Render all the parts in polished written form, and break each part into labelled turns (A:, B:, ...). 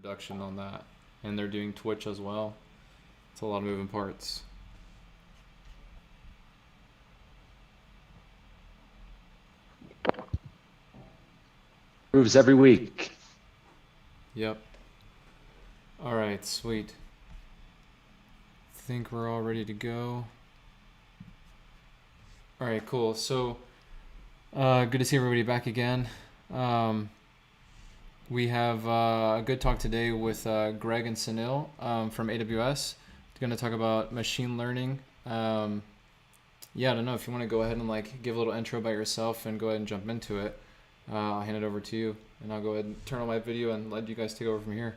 A: production on that, and they're doing Twitch as well. It's a lot of moving parts.
B: Improves every week.
A: Yep. All right, sweet. Think we're all ready to go. All right, cool. So, good to see everybody back again. We have a good talk today with Greg and Suneel from AWS. We're going to talk about machine learning. Yeah, I don't know if you want to go ahead and give a little intro about yourself and go ahead and jump into it. I'll hand it over to you, and I'll go ahead and turn on my video and let you guys take over from here.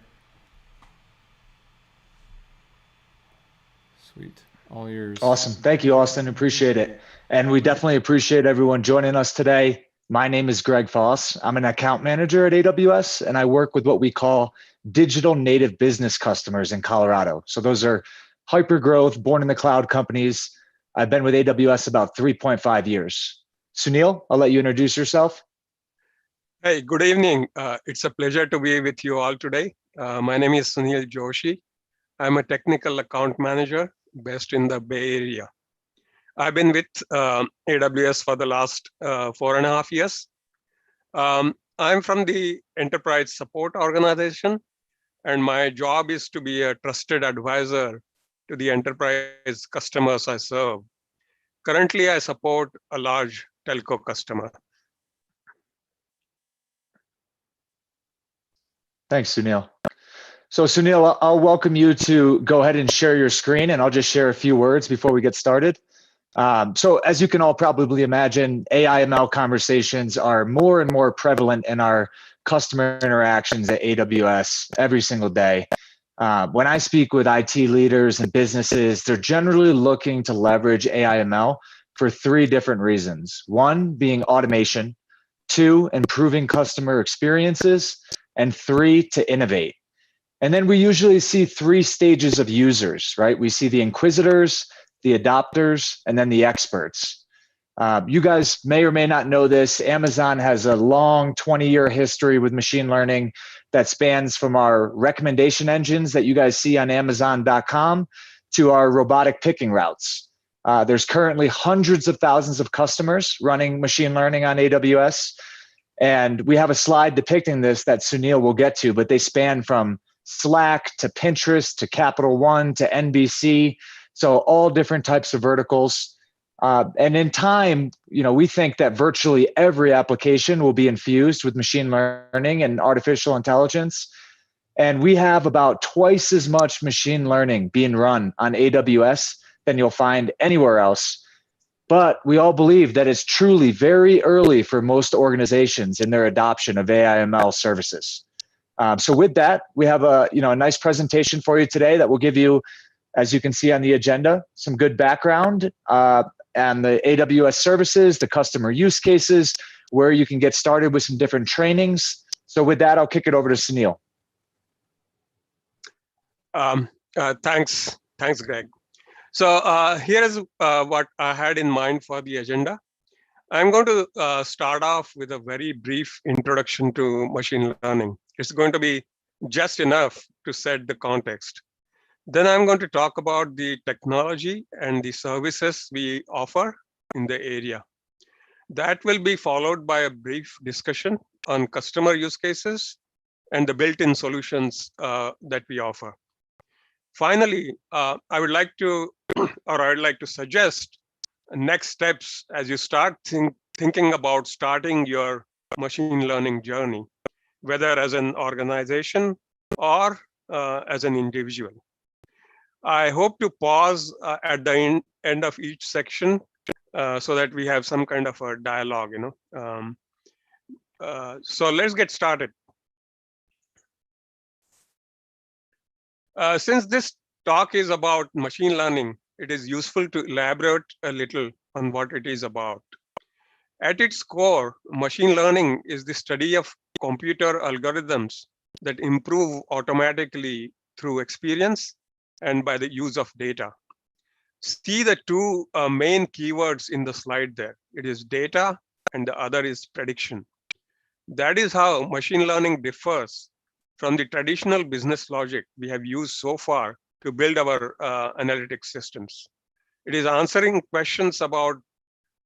A: Sweet. All yours.
B: Awesome. Thank you, Austin. Appreciate it. And we definitely appreciate everyone joining us today. My name is Greg Foss. I'm an account manager at AWS, and I work with what we call digital native business customers in Colorado. So those are hyper-growth, born in the cloud companies. I've been with AWS about 3.5 years. Suneel, I'll let you introduce yourself.
C: Hey, good evening. It's a pleasure to be with you all today. My name is Suneel Joshi. I'm a technical account manager based in the Bay Area. I've been with AWS for the last 4.5 years. I'm from the enterprise support organization, and my job is to be a trusted advisor to the enterprise customers I serve. Currently, I support a large telco customer.
B: Thanks, Suneel. So Suneel, I'll welcome you to go ahead and share your screen, and I'll just share a few words before we get started. So as you can all probably imagine, AI ML conversations are more and more prevalent in our customer interactions at AWS every single day. When I speak with IT leaders and businesses, they're generally looking to leverage AI ML for 3 different reasons. 1 being automation, 2 improving customer experiences, and 3 to innovate. And then we usually see 3 stages of users, right? We see the inquisitors, the adopters, and then the experts. You guys may or may not know this. Amazon has a long 20-year history with machine learning that spans from our recommendation engines that you guys see on Amazon.com to our robotic picking routes. There's currently hundreds of thousands of customers running machine learning on AWS. And we have a slide depicting this that Suneel will get to, but they span from Slack to Pinterest to Capital One to NBC. So all different types of verticals. And in time, we think that virtually every application will be infused with machine learning and artificial intelligence. And we have about twice as much machine learning being run on AWS than you'll find anywhere else. But we all believe that it's truly very early for most organizations in their adoption of AI ML services. So with that, we have a nice presentation for you today that will give you, as you can see on the agenda, some good background and the AWS services, the customer use cases, where you can get started with some different trainings. So with that, I'll kick it over to Suneel.
C: Thanks, Greg. So here is what I had in mind for the agenda. I'm going to start off with a very brief introduction to machine learning. It's going to be just enough to set the context. Then I'm going to talk about the technology and the services we offer in the area. That will be followed by a brief discussion on customer use cases and the built-in solutions that we offer. Finally, I would like to suggest next steps as you start thinking about starting your machine learning journey, whether as an organization or as an individual. I hope to pause at the end of each section so that we have some kind of a dialogue, So let's get started. Since this talk is about machine learning, it is useful to elaborate a little on what it is about. At its core, machine learning is the study of computer algorithms that improve automatically through experience and by the use of data. See the 2 main keywords in the slide there. It is data and the other is prediction. That is how machine learning differs from the traditional business logic we have used so far to build our analytics systems. It is answering questions about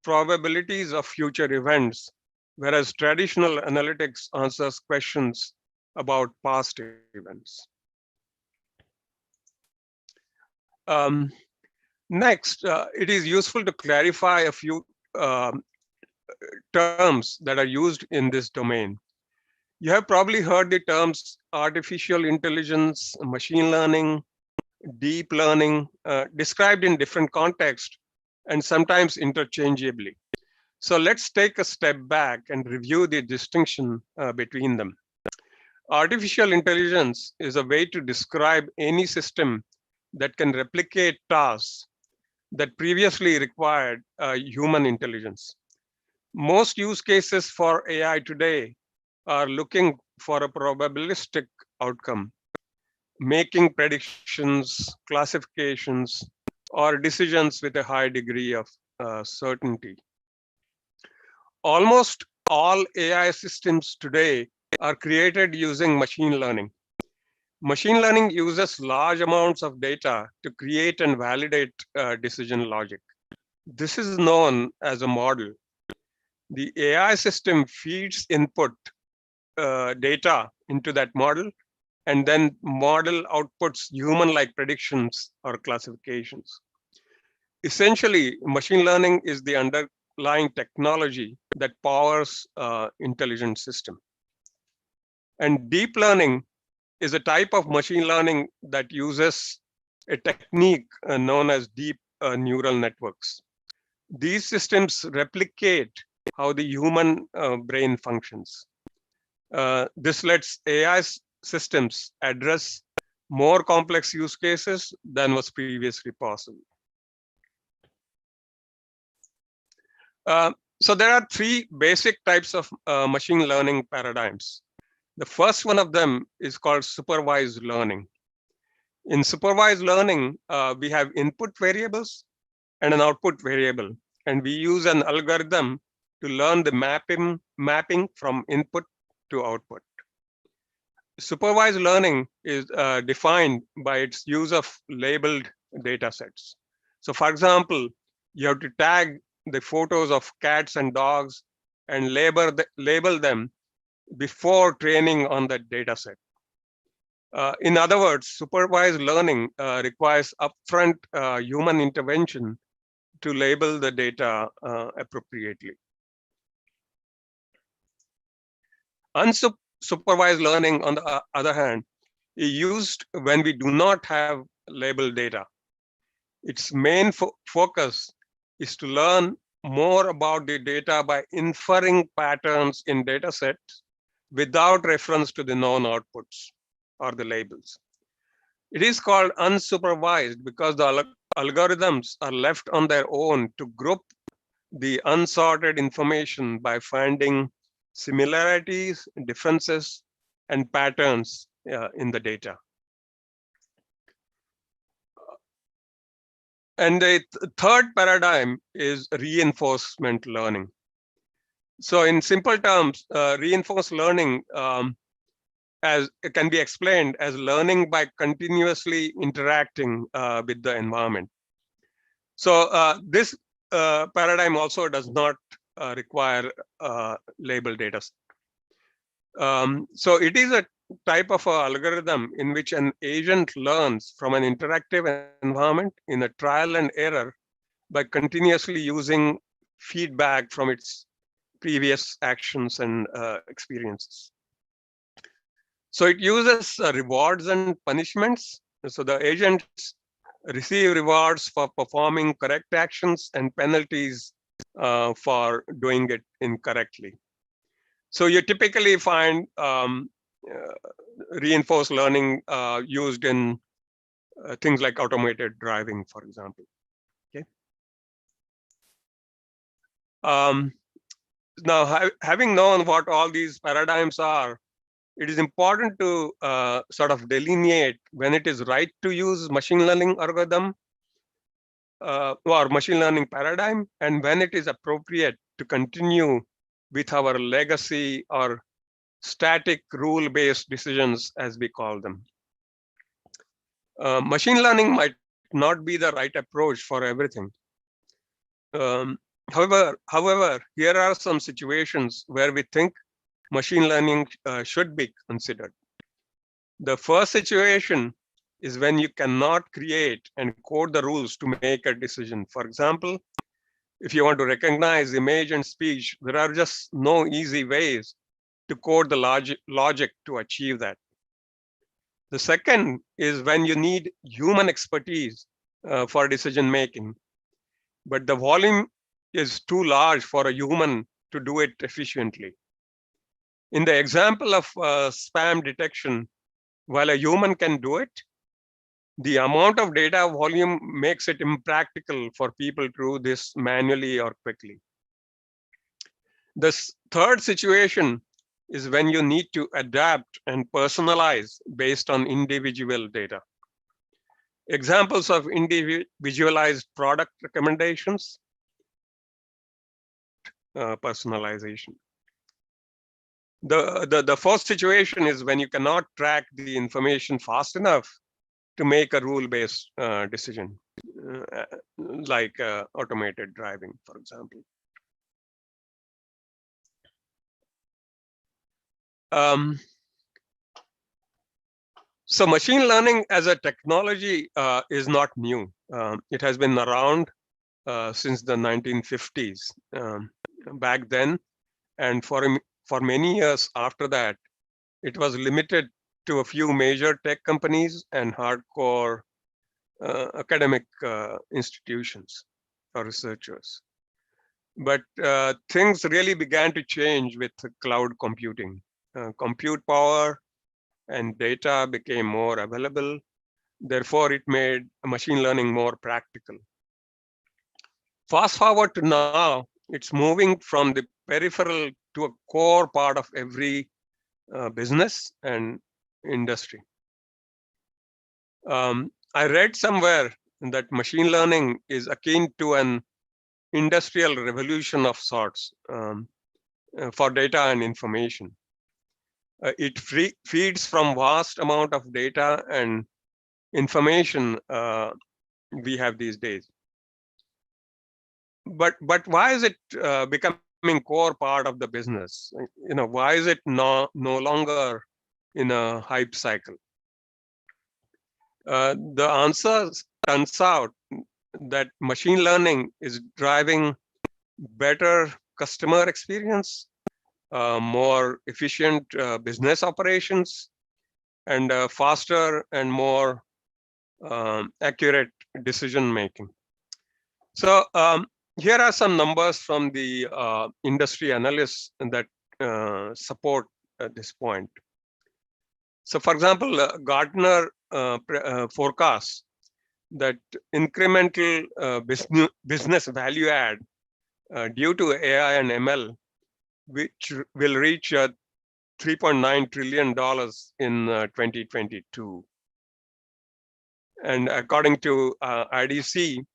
C: probabilities of future events, whereas traditional analytics answers questions about past events. Next, it is useful to clarify a few terms that are used in this domain. You have probably heard the terms artificial intelligence, machine learning, deep learning, described in different contexts and sometimes interchangeably. So let's take a step back and review the distinction between them. Artificial intelligence is a way to describe any system that can replicate tasks that previously required human intelligence. Most use cases for AI today are looking for a probabilistic outcome, making predictions, classifications, or decisions with a high degree of certainty. Almost all AI systems today are created using machine learning. Machine learning uses large amounts of data to create and validate decision logic. This is known as a model. The AI system feeds input data into that model, and then model outputs human-like predictions or classifications. Essentially, machine learning is the underlying technology that powers intelligent system. And deep learning is a type of machine learning that uses a technique known as deep neural networks. These systems replicate how the human brain functions. This lets AI systems address more complex use cases than was previously possible. So there are three basic types of machine learning paradigms. The first one of them is called supervised learning. In supervised learning, we have input variables and an output variable, and we use an algorithm to learn the mapping from input to output. Supervised learning is defined by its use of labeled data sets. So for example, you have to tag the photos of cats and dogs and label them before training on that data set. In other words, supervised learning requires upfront human intervention to label the data appropriately. Unsupervised learning, on the other hand, is used when we do not have labeled data. Its main focus is to learn more about the data by inferring patterns in data sets without reference to the known outputs or the labels. It is called unsupervised because the algorithms are left on their own to group the unsorted information by finding similarities, differences, and patterns in the data. And the third paradigm is reinforcement learning. So in simple terms, reinforced learning as it can be explained as learning by continuously interacting with the environment. So this paradigm also does not require labeled data. So it is a type of algorithm in which an agent learns from an interactive environment in a trial and error by continuously using feedback from its previous actions and experiences. So it uses rewards and punishments. So the agents receive rewards for performing correct actions and penalties for doing it incorrectly. So you typically find reinforced learning used in things like automated driving, for example. Okay. Now, having known what all these paradigms are, it is important to sort of delineate when it is right to use machine learning algorithm or machine learning paradigm, and when it is appropriate to continue with our legacy or static rule-based decisions, as we call them. Machine learning might not be the right approach for everything. However, here are some situations where we think machine learning should be considered. The first situation is when you cannot create and code the rules to make a decision. For example, if you want to recognize image and speech, there are just no easy ways to code the logic to achieve that. The second is when you need human expertise for decision making, but the volume is too large for a human to do it efficiently. In the example of spam detection, while a human can do it, the amount of data volume makes it impractical for people to do this manually or quickly. The third situation is when you need to adapt and personalize based on individual data. Examples of individualized product recommendations, personalization. The fourth situation is when you cannot track the information fast enough to make a rule-based decision, like automated driving, for example. So machine learning as a technology is not new. It has been around since the 1950s. Back then, and for many years after that, it was limited to a few major tech companies and hardcore academic institutions or researchers. But things really began to change with cloud computing. Compute power and data became more available. Therefore, it made machine learning more practical. Fast forward to now, it's moving from the peripheral to a core part of every business and industry. I read somewhere that machine learning is akin to an industrial revolution of sorts for data and information. It feeds from vast amount of data and information we have these days. But why is it becoming core part of the business? Why is it no longer in a hype cycle? The answer turns out that machine learning is driving better customer experience, more efficient business operations, and faster and more accurate decision making. So here are some numbers from the industry analysts that support this point. So for example, Gartner forecasts that incremental business value add due to AI and ML, which will reach $3.9 trillion in 2022. And according to IDC,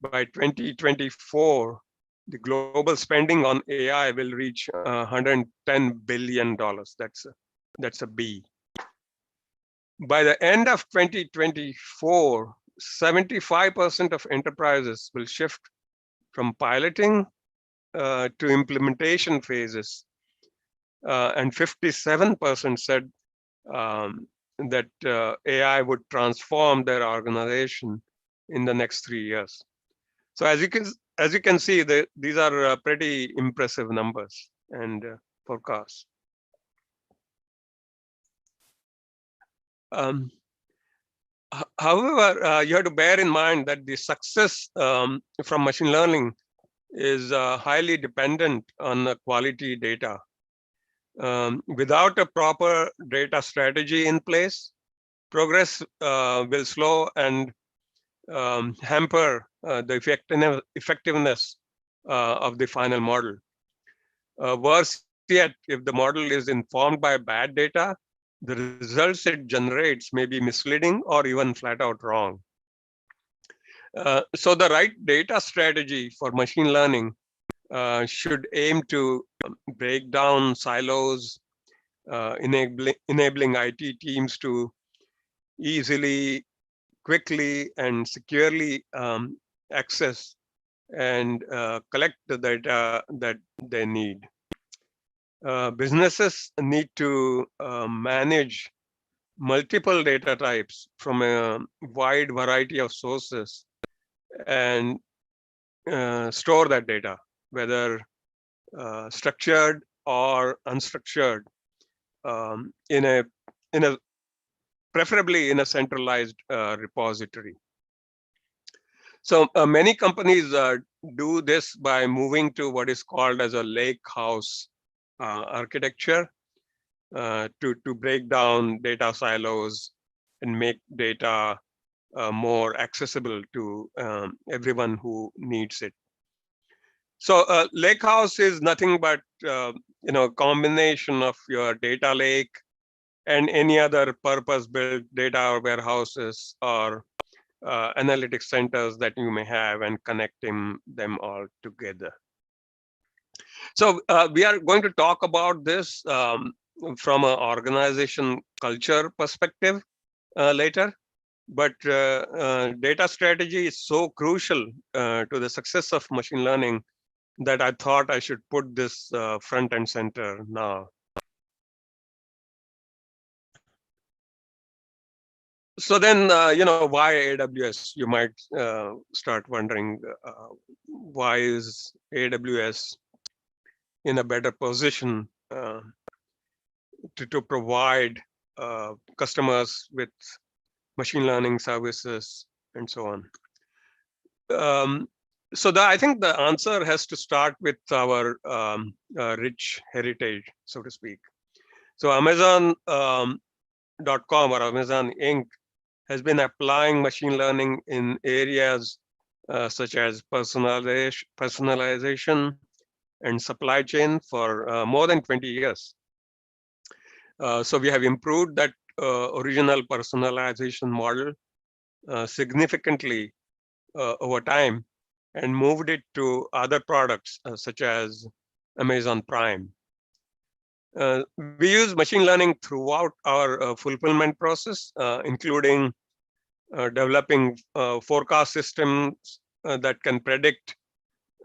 C: by 2024, the global spending on AI will reach $110 billion. That's a B. By the end of 2024, 75% of enterprises will shift from piloting to implementation phases, and 57% said that AI would transform their organization in the next 3 years. So as you can see, these are pretty impressive numbers and forecasts. However, you have to bear in mind that the success from machine learning is highly dependent on the quality data. Without a proper data strategy in place, progress will slow and hamper the effectiveness of the final model. Worse yet, if the model is informed by bad data, the results it generates may be misleading or even flat out wrong. So the right data strategy for machine learning should aim to break down silos, enabling IT teams to easily, quickly, and securely access and collect the data that they need. Businesses need to manage multiple data types from a wide variety of sources and store that data, whether structured or unstructured, in a preferably in a centralized repository. So many companies do this by moving to what is called as a lake house architecture to break down data silos and make data more accessible to everyone who needs it. So lakehouse is nothing but combination of your data lake and any other purpose-built data warehouses or analytics centers that you may have, and connecting them all together. So we are going to talk about this from an organization culture perspective later. But data strategy is so crucial to the success of machine learning that I thought I should put this front and center now. So then, why AWS? You might start wondering, why is AWS in a better position to provide customers with machine learning services and so on. So I think the answer has to start with our rich heritage, so to speak. So Amazon.com or Amazon Inc. has been applying machine learning in areas such as personalization and supply chain for more than 20 years. So we have improved that original personalization model significantly over time and moved it to other products such as Amazon Prime. We use machine learning throughout our fulfillment process, including developing forecast systems that can predict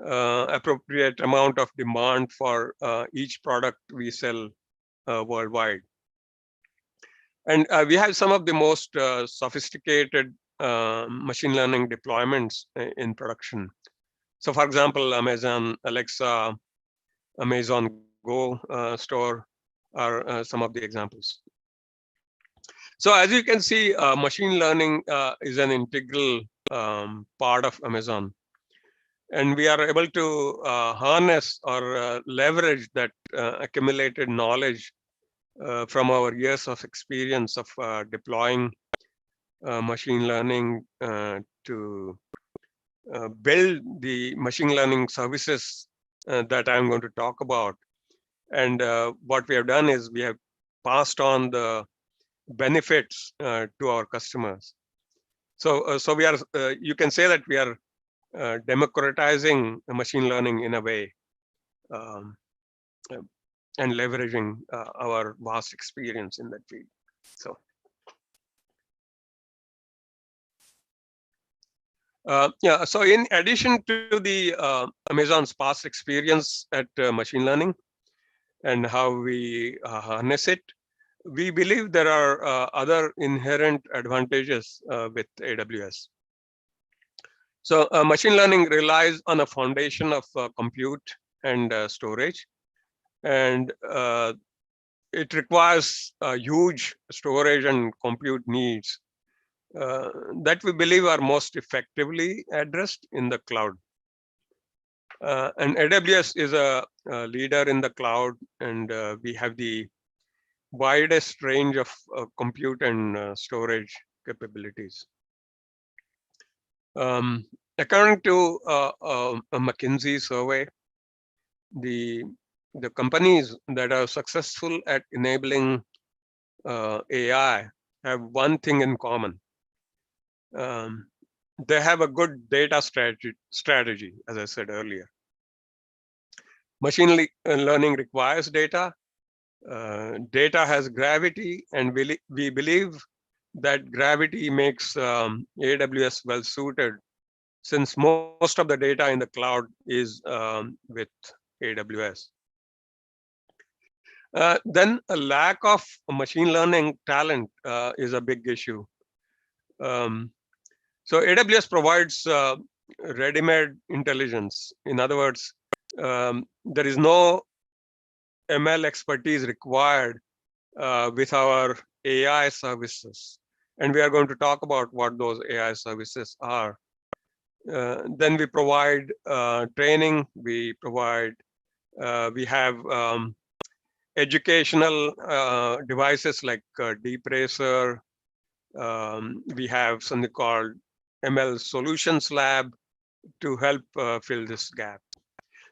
C: appropriate amount of demand for each product we sell worldwide. And we have some of the most sophisticated machine learning deployments in production. So for example, Amazon Alexa, Amazon Go store are some of the examples. So as you can see, machine learning is an integral part of Amazon. And we are able to harness or leverage that accumulated knowledge from our years of experience of deploying machine learning to build the machine learning services that I'm going to talk about. And what we have done is we have passed on the benefits to our customers. So we are, you can say that we are democratizing machine learning in a way, and leveraging our vast experience in that field. So yeah, so in addition to the Amazon's past experience at machine learning and how we harness it, we believe there are other inherent advantages with AWS. So machine learning relies on a foundation of compute and storage, and it requires huge storage and compute needs that we believe are most effectively addressed in the cloud. And AWS is a leader in the cloud, and we have the widest range of compute and storage capabilities. According to a McKinsey survey, the companies that are successful at enabling AI have one thing in common. They have a good data strategy, as I said earlier. Machine learning requires data, Data has gravity, and we believe that gravity makes AWS well suited, since most of the data in the cloud is with AWS. Then a lack of machine learning talent is a big issue. So AWS provides ready-made intelligence. In other words, there is no ML expertise required with our AI services. And we are going to talk about what those AI services are. Then we provide training, we have educational devices like Deep Racer. We have something called ML Solutions Lab to help fill this gap.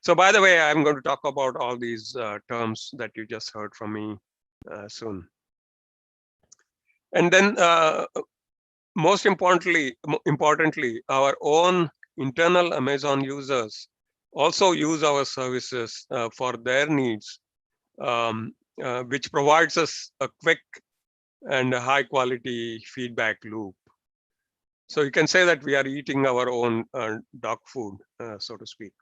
C: So by the way, I'm going to talk about all these terms that you just heard from me soon. And then most importantly, our own internal Amazon users also use our services for their needs, which provides us a quick and a high quality feedback loop. So you can say that we are eating our own dog food, so to speak.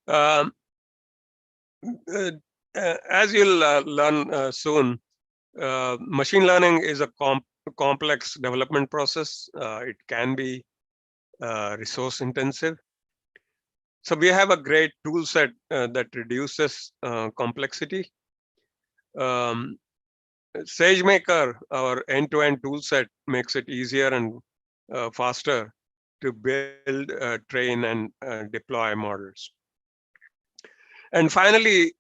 C: As you'll learn soon, machine learning is a complex development process. It can be resource intensive. So we have a great tool set that reduces complexity. Sagemaker, our end-to-end tool set, makes it easier and faster to build, train, and deploy models. And finally,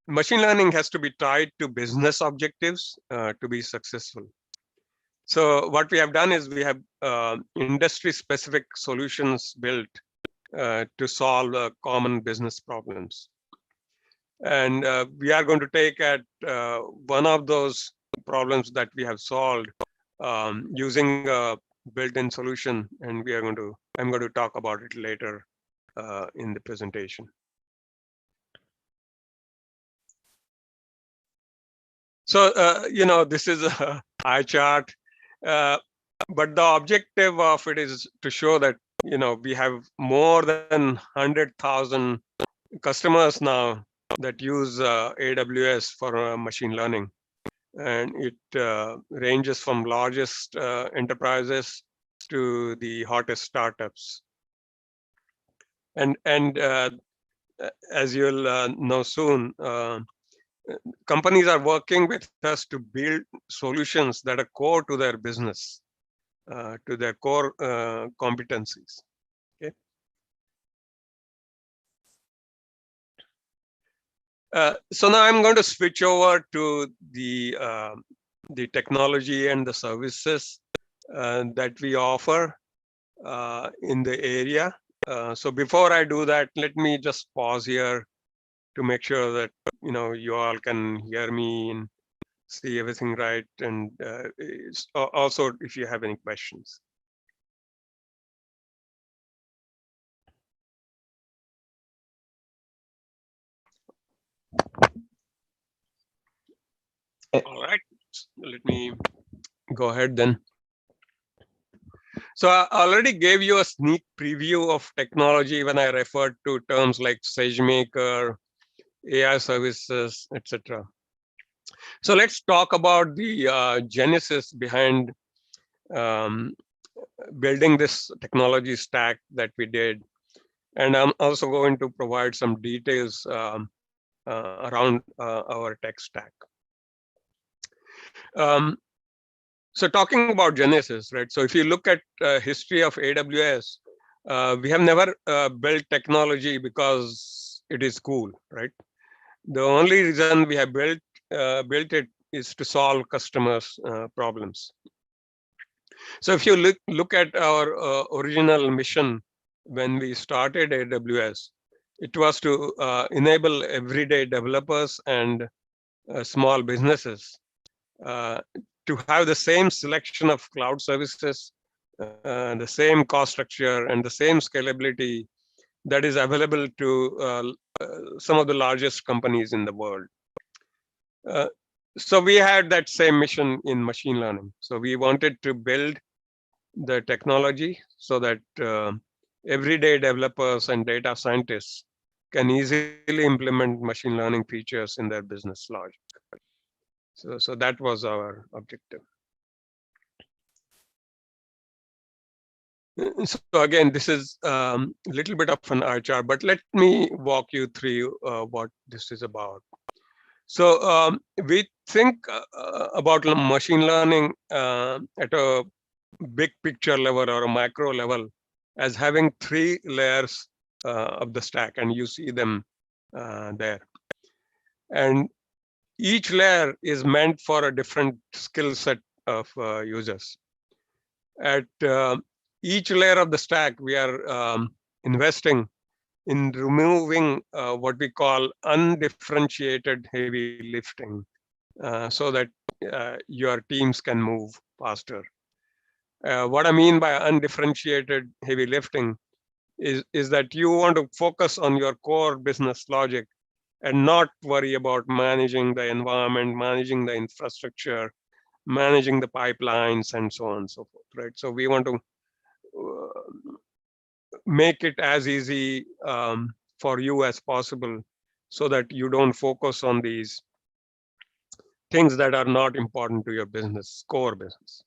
C: machine learning has to be tied to business objectives to be successful. So what we have done is we have industry-specific solutions built to solve common business problems. And we are going to take at one of those problems that we have solved using a built-in solution, and I'm going to talk about it later in the presentation. So this is a eye chart, but the objective of it is to show that we have more than 100,000 customers now that use AWS for machine learning, and it ranges from largest enterprises to the hottest startups. And as you'll know soon, companies are working with us to build solutions that are core to their business, to their core competencies. Okay. So now I'm going to switch over to the technology and the services that we offer in the area. So before I do that, let me just pause here to make sure that you all can hear me and see everything right, and also if you have any questions. All right, let me go ahead then. So I already gave you a sneak preview of technology when I referred to terms like Sagemaker, AI services, etc. So let's talk about the genesis behind building this technology stack that we did. And I'm also going to provide some details around our tech stack. So talking about genesis, right? So if you look at history of AWS, we have never built technology because it is cool, right? The only reason we have built it is to solve customers' problems. So if you look at our original mission when we started AWS, it was to enable everyday developers and small businesses to have the same selection of cloud services, the same cost structure, and the same scalability that is available to some of the largest companies in the world. So we had that same mission in machine learning. So we wanted to build the technology so that everyday developers and data scientists can easily implement machine learning features in their business logic. So that was our objective. So again, this is a little bit of an eye chart, but let me walk you through what this is about. So we think about machine learning at a big picture level or a macro level as having 3 layers of the stack, and you see them there. And each layer is meant for a different skill set of users. At each layer of the stack, we are investing in removing what we call undifferentiated heavy lifting so that your teams can move faster. What I mean by undifferentiated heavy lifting is that you want to focus on your core business logic and not worry about managing the environment, managing the infrastructure, managing the pipelines, and so on and so forth, right? So we want to make it as easy for you as possible so that you don't focus on these things that are not important to your business, core business.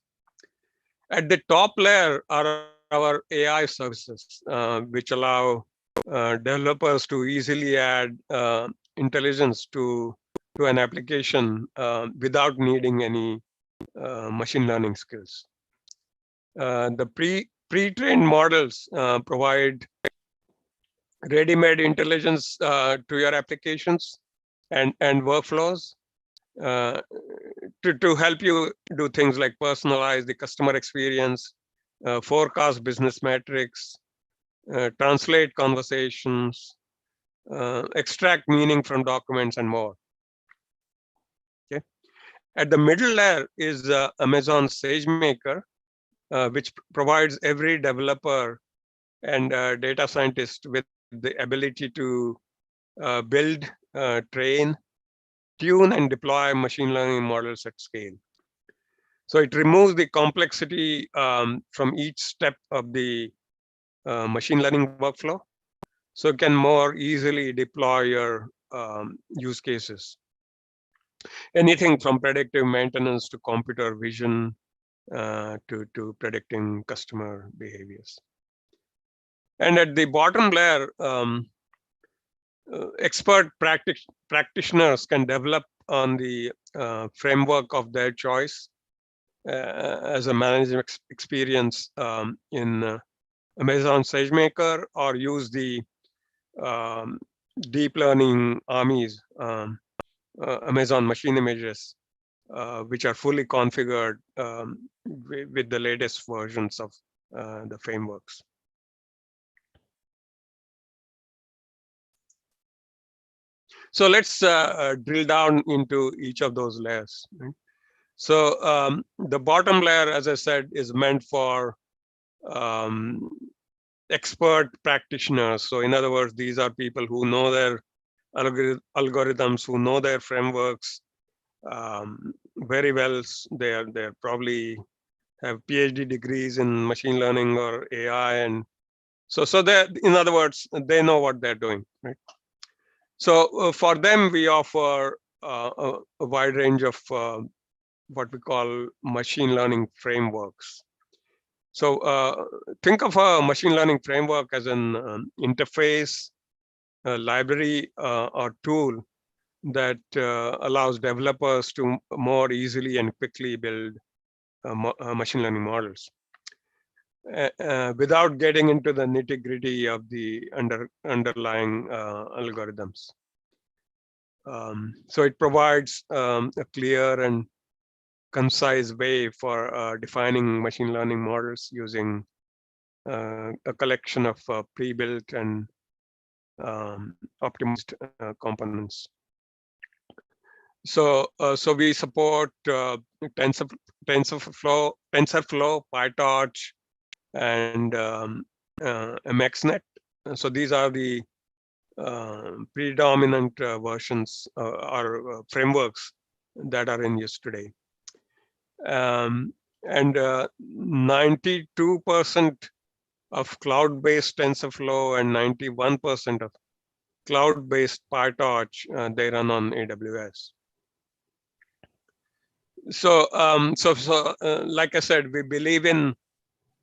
C: At the top layer are our AI services, which allow developers to easily add intelligence to an application without needing any machine learning skills. The pre-trained models provide ready-made intelligence to your applications and workflows to help you do things like personalize the customer experience, forecast business metrics, translate conversations, extract meaning from documents, and more. Okay. At the middle layer is Amazon Sagemaker, which provides every developer and data scientist with the ability to build, train, tune, and deploy machine learning models at scale. So it removes the complexity from each step of the machine learning workflow, so it can more easily deploy your use cases. Anything from predictive maintenance to computer vision to predicting customer behaviors. And at the bottom layer, expert practitioners can develop on the framework of their choice as a management experience in Amazon SageMaker, or use the deep learning armies, Amazon machine images, which are fully configured with the latest versions of the frameworks. So let's drill down into each of those layers. Right? So the bottom layer, as I said, is meant for expert practitioners. So in other words, these are people who know their algorithms, who know their frameworks very well. They're probably have PhD degrees in machine learning or AI, and so they, in other words, they know what they're doing, right? So for them, we offer a wide range of what we call machine learning frameworks. So think of a machine learning framework as an interface, a library, or tool that allows developers to more easily and quickly build machine learning models without getting into the nitty-gritty of the underlying algorithms. So it provides a clear and concise way for defining machine learning models using a collection of pre-built and optimized components. So we support TensorFlow, PyTorch, and MXNet So these are the predominant versions or frameworks that are in use today. And 92% of cloud-based TensorFlow and 91% of cloud-based PyTorch, they run on AWS. So, like I said, we believe in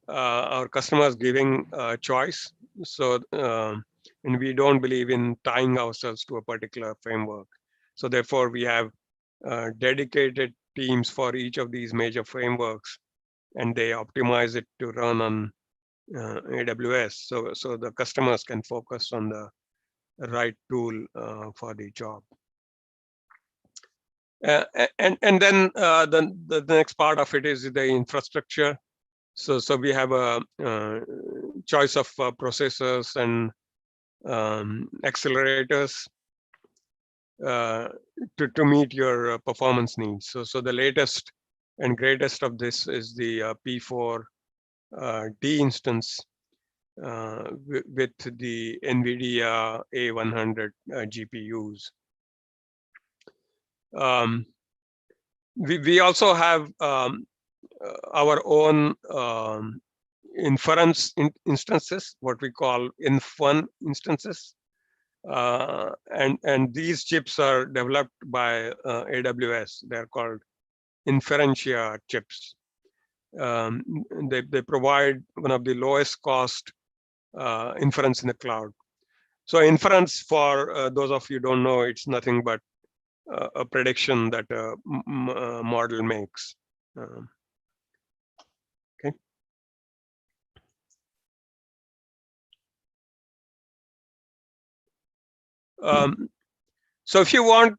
C: our customers giving choice. So, and we don't believe in tying ourselves to a particular framework. So therefore, we have dedicated teams for each of these major frameworks, and they optimize it to run on AWS. So the customers can focus on the right tool for the job. And then the next part of it is the infrastructure. So we have a choice of processors and accelerators to meet your performance needs. So the latest and greatest of this is the P4 D instance with the NVIDIA A100 GPUs. We also have our own inference instances, what we call Inf1 instances. And these chips are developed by AWS. They're called Inferentia chips. They provide one of the lowest cost inference in the cloud. So inference, for those of you who don't know, it's nothing but a prediction that a model makes. Okay. So if you want,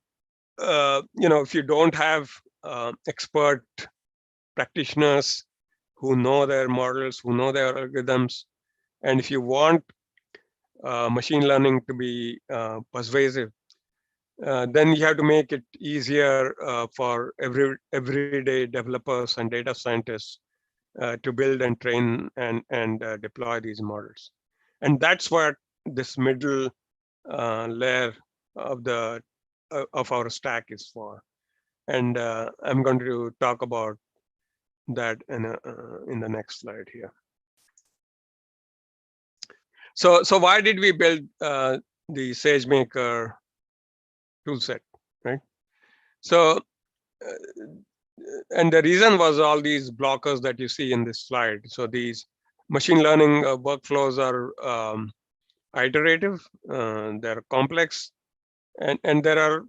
C: if you don't have expert practitioners who know their models, who know their algorithms, and if you want machine learning to be persuasive, then you have to make it easier for everyday developers and data scientists to build and train and deploy these models. And that's what this middle layer of our stack is for. And I'm going to talk about that in the next slide here. So why did we build the Sagemaker toolset, right? So, and the reason was all these blockers that you see in this slide. So these machine learning workflows are iterative, they're complex, and there are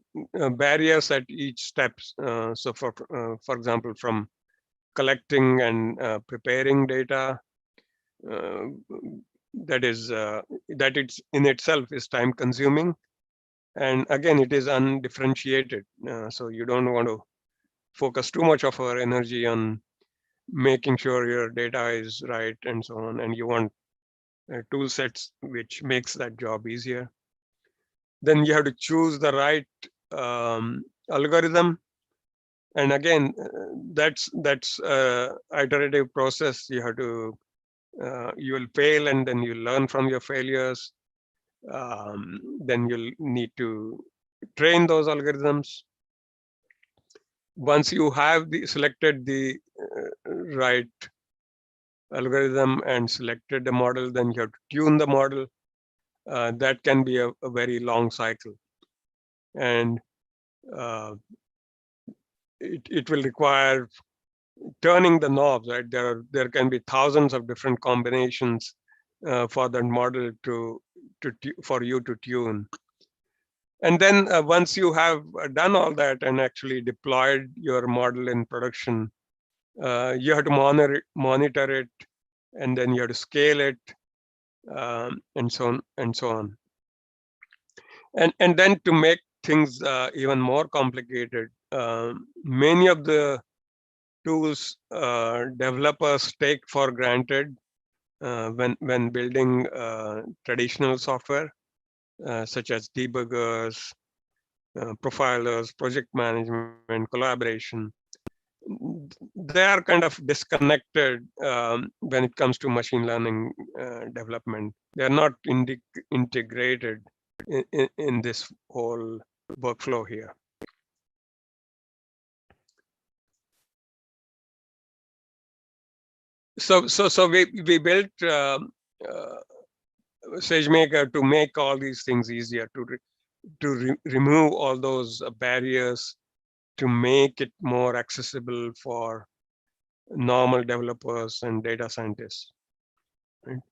C: barriers at each step. So for example, from collecting and preparing data, that it's in itself is time consuming. And again, it is undifferentiated. So you don't want to focus too much of our energy on making sure your data is right and so on. And you want tool sets which makes that job easier. Then you have to choose the right algorithm. And again, that's iterative process. You have to, you will fail and then you learn from your failures. Then you'll need to train those algorithms. Once you have selected the right algorithm and selected the model, then you have to tune the model. That can be a very long cycle. And it will require turning the knobs, right? There can be thousands of different combinations for that model for you to tune. And then once you have done all that and actually deployed your model in production, you have to monitor it, and then you have to scale it, and so on and so on. And then to make things even more complicated, many of the tools developers take for granted when building traditional software, such as debuggers, profilers, project management, collaboration. they are kind of disconnected when it comes to machine learning development. They are not integrated in this whole workflow here. So we built Sagemaker to make all these things easier, to remove all those barriers, to make it more accessible for normal developers and data scientists. Right?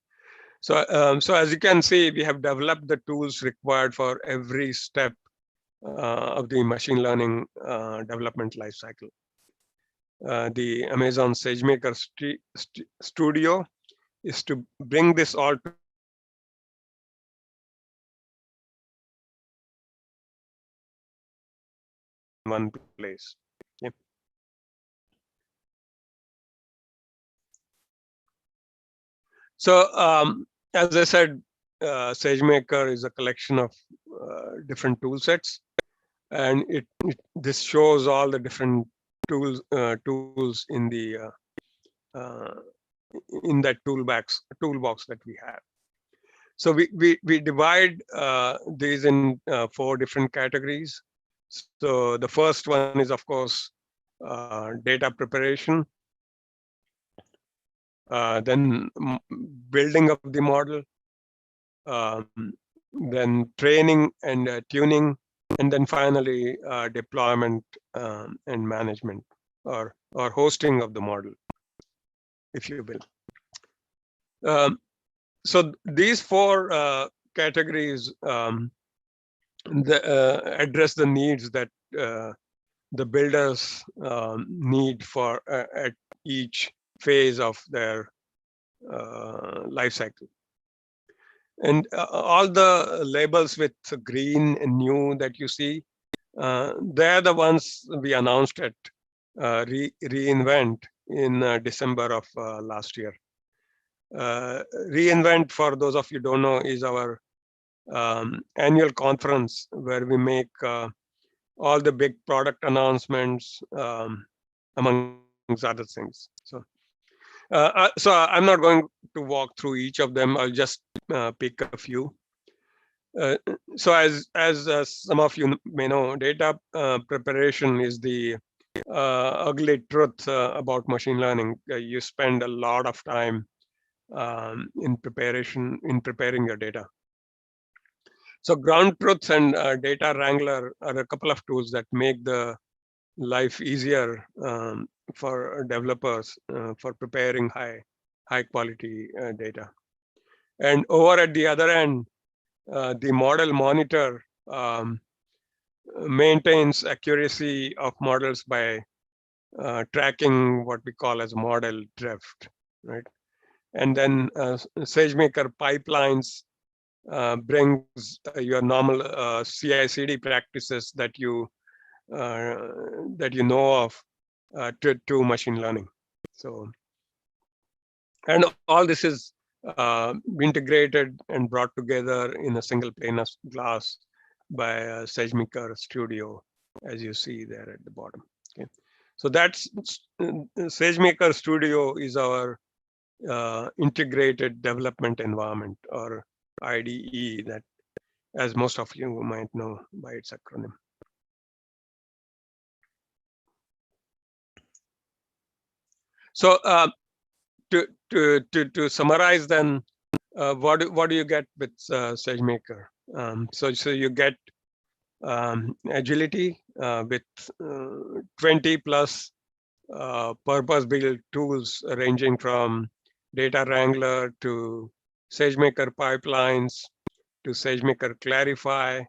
C: So as you can see, we have developed the tools required for every step of the machine learning development lifecycle. The Amazon Sagemaker Studio is to bring this all to one place. Okay. So as I said, Sagemaker is a collection of different tool sets, and this shows all the different tools in the in that toolbox that we have. So we divide these in 4 different categories. So the first one is, of course, data preparation, then building of the model, then training and tuning, and then finally deployment and management, or hosting of the model, if you will. So these 4 categories address the needs that the builders need for at each phase of their life cycle. And all the labels with green and new that you see, they're the ones we announced at reInvent in December of last year. reInvent, for those of you who don't know, is our annual conference where we make all the big product announcements, among other things. So I'm not going to walk through each of them. I'll just pick a few. So as some of you may know, data preparation is the ugly truth about machine learning. You spend a lot of time in preparing your data. So ground truth and data wrangler are a couple of tools that make the life easier for developers for preparing high quality data. And over at the other end, the model monitor maintains accuracy of models by tracking what we call as model drift, right? And then Sagemaker pipelines brings your normal CI/CD practices that you know of to machine learning. So, and all this is integrated and brought together in a single pane of glass by Sagemaker Studio, as you see there at the bottom. Okay, so that's Sagemaker Studio is our integrated development environment, or IDE, that, as most of you might know by its acronym. So to summarize, then, what do you get with Sagemaker? So you get agility with 20 plus purpose-built tools ranging from data wrangler to Sagemaker pipelines to Sagemaker Clarify.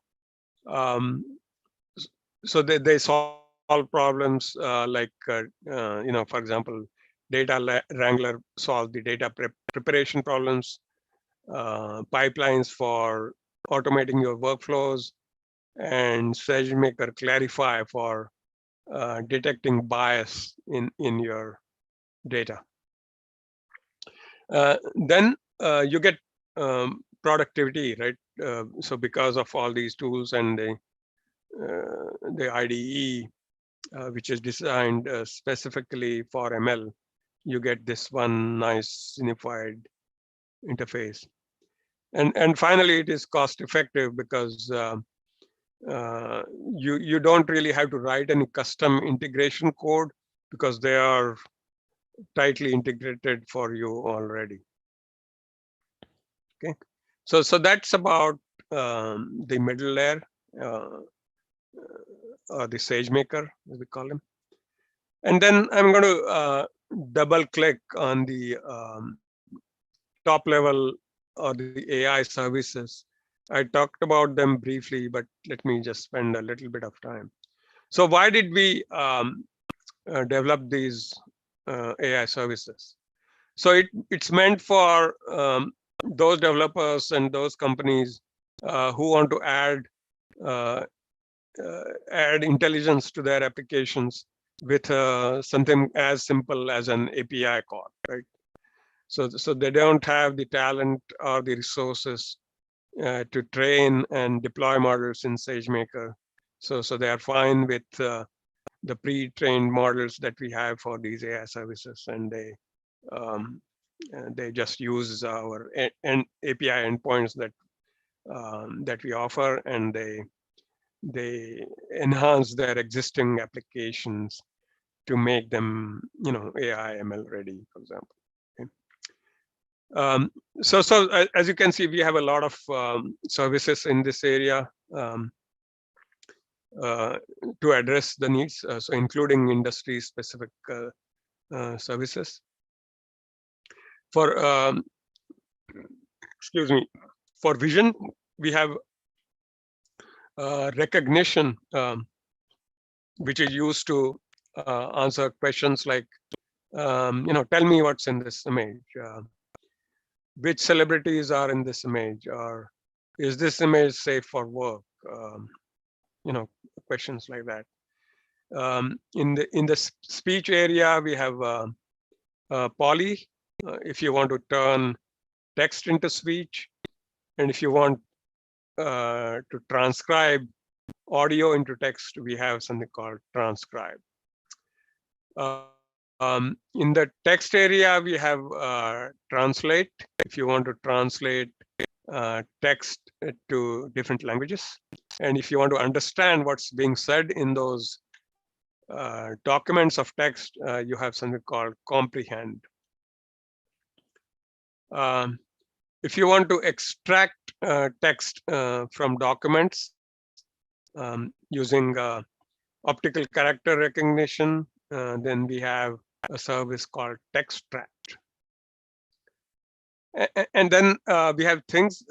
C: So they solve problems like for example, data wrangler solve the data preparation problems, pipelines for automating your workflows, and Sagemaker Clarify for detecting bias in your data. Then you get productivity, right? So because of all these tools and the IDE, which is designed specifically for ML, you get this one nice unified interface. And finally, it is cost effective because you don't really have to write any custom integration code because they are tightly integrated for you already. Okay, so that's about the middle layer, or the SageMaker, as we call him. And then I'm going to double click on the top level or the AI services. I talked about them briefly, but let me just spend a little bit of time. So why did we develop these AI services? So it's meant for those developers and those companies who want to add intelligence to their applications with something as simple as an API call, right? So they don't have the talent or the resources to train and deploy models in SageMaker. So they are fine with the pre-trained models that we have for these AI services, and they just use our API endpoints that we offer, and they enhance their existing applications to make them, AI ML ready, for example. Okay. So as you can see, we have a lot of services in this area to address the needs, so including industry-specific services. For excuse me, for vision, we have recognition, which is used to answer questions like, tell me what's in this image, which celebrities are in this image, or is this image safe for work? Questions like that. In the speech area, we have Poly, if you want to turn text into speech, and if you want to transcribe audio into text, we have something called transcribe. In the text area, we have translate, if you want to translate text to different languages. And if you want to understand what's being said in those documents of text, you have something called comprehend. If you want to extract text from documents using optical character recognition, then we have a service called Textract. And then we have things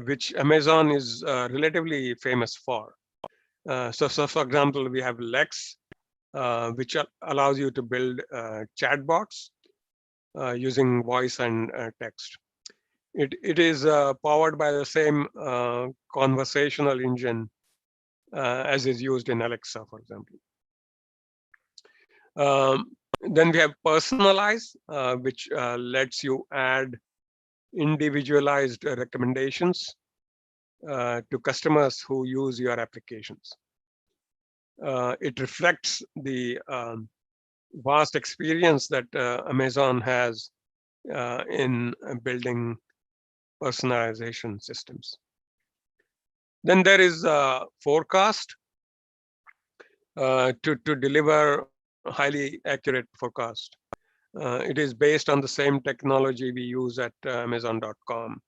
C: which Amazon is relatively famous for. So for example, we have Lex, which allows you to build chatbots using voice and text. It is powered by the same conversational engine as is used in Alexa, for example. Then we have Personalize, which lets you add individualized recommendations to customers who use your applications. It reflects the vast experience that Amazon has in building personalization systems. Then there is Forecast to deliver highly accurate forecast. It is based on the same technology we use at Amazon.com.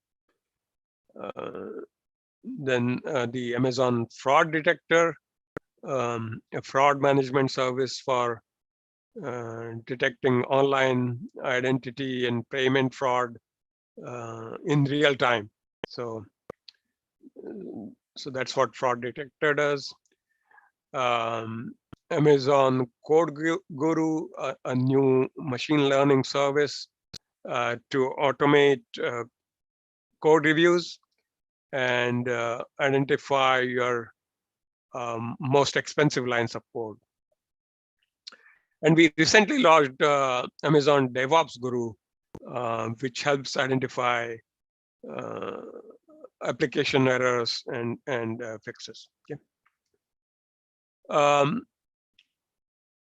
C: Then the Amazon Fraud Detector, a fraud management service for detecting online identity and payment fraud in real time. So that's what Fraud Detector does. Amazon Code Guru, a new machine learning service to automate code reviews and identify your most expensive lines of code. And we recently launched Amazon DevOps Guru, which helps identify application errors and fixes. Okay.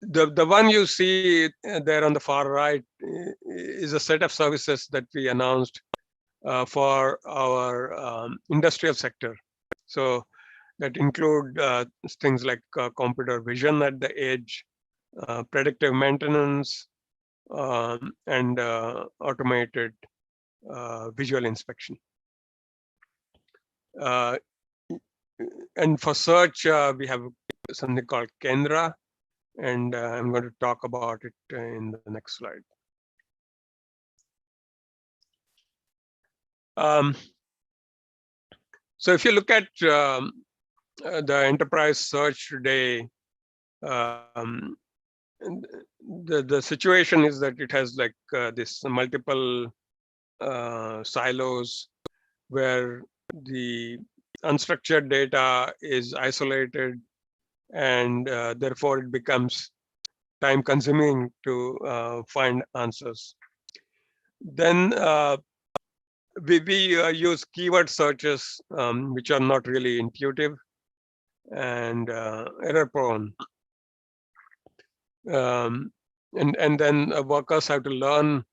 C: The one you see there on the far right is a set of services that we announced for our industrial sector. So that include things like computer vision at the edge, predictive maintenance, and automated visual inspection. And for search, we have something called Kendra, and I'm going to talk about it in the next slide. So if you look at the enterprise search today, the situation is that it has like this multiple silos where the unstructured data is isolated, and therefore it becomes time consuming to find answers. Then we use keyword searches, which are not really intuitive and error prone. And then workers have to learn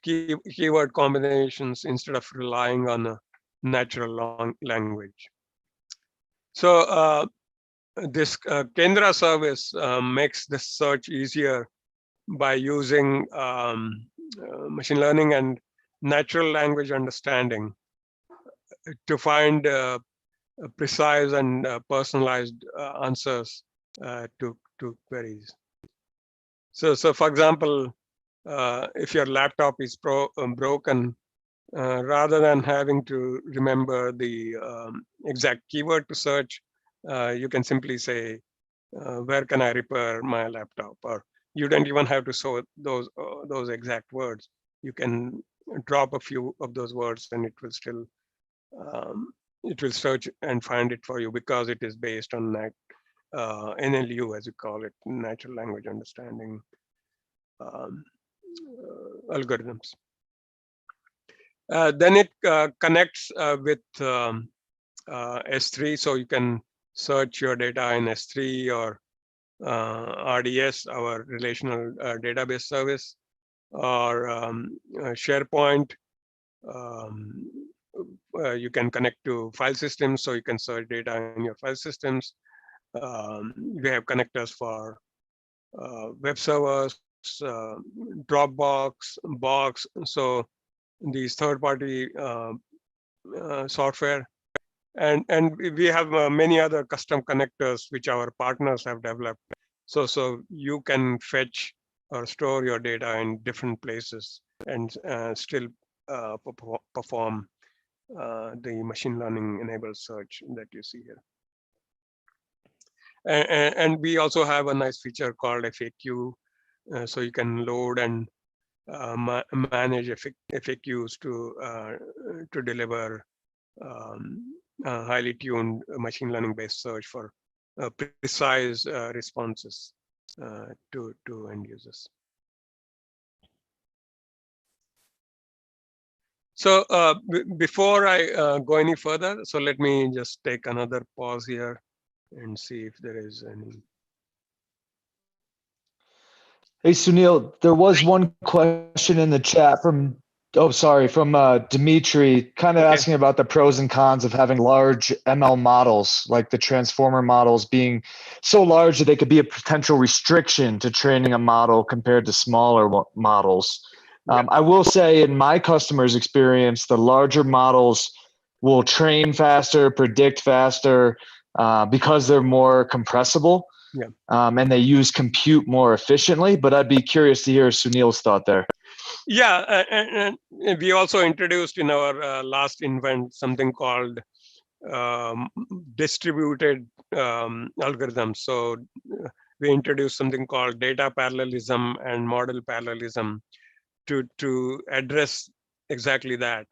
C: keyword combinations instead of relying on a natural language. So this Kendra service makes the search easier by using machine learning and natural language understanding to find precise and personalized answers to queries. So for example, if your laptop is broken, rather than having to remember the exact keyword to search, you can simply say, where can I repair my laptop? Or you don't even have to show those exact words. You can drop a few of those words and it will still search and find it for you, because it is based on NLU, as you call it, natural language understanding algorithms. Then it connects with S3, so you can search your data in S3 or RDS, our relational database service, or SharePoint. You can connect to file systems, so you can search data in your file systems. We have connectors for web servers, Dropbox, Box. So these third-party software, and we have many other custom connectors which our partners have developed. So you can fetch or store your data in different places and still perform the machine learning enabled search that you see here. And we also have a nice feature called FAQ, so you can load and manage FAQs to deliver highly tuned machine learning based search for precise responses to end users. So before I go any further, so let me just take another pause here and see if there is any.
B: Hey, Suneel, there was one question in the chat from Dimitri, kind of asking about the pros and cons of having large ML models, like the transformer models being so large that they could be a potential restriction to training a model compared to smaller models. I will say in my customers' experience, the larger models will train faster, predict faster, because they're more compressible.
C: Yeah.
B: And they use compute more efficiently, but I'd be curious to hear Suneel's thought there.
C: Yeah, and we also introduced in our last event something called distributed algorithms. So we introduced something called data parallelism and model parallelism to address exactly that,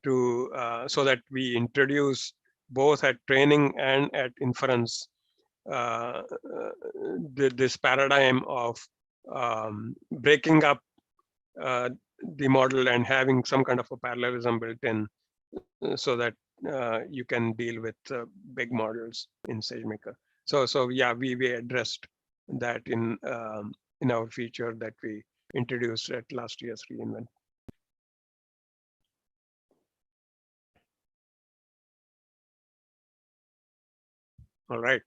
C: so that we introduce both at training and at inference this paradigm of breaking up the model and having some kind of a parallelism built in, so that you can deal with big models in SageMaker. So yeah, we addressed that in our feature that we introduced at last year's reInvent. All right.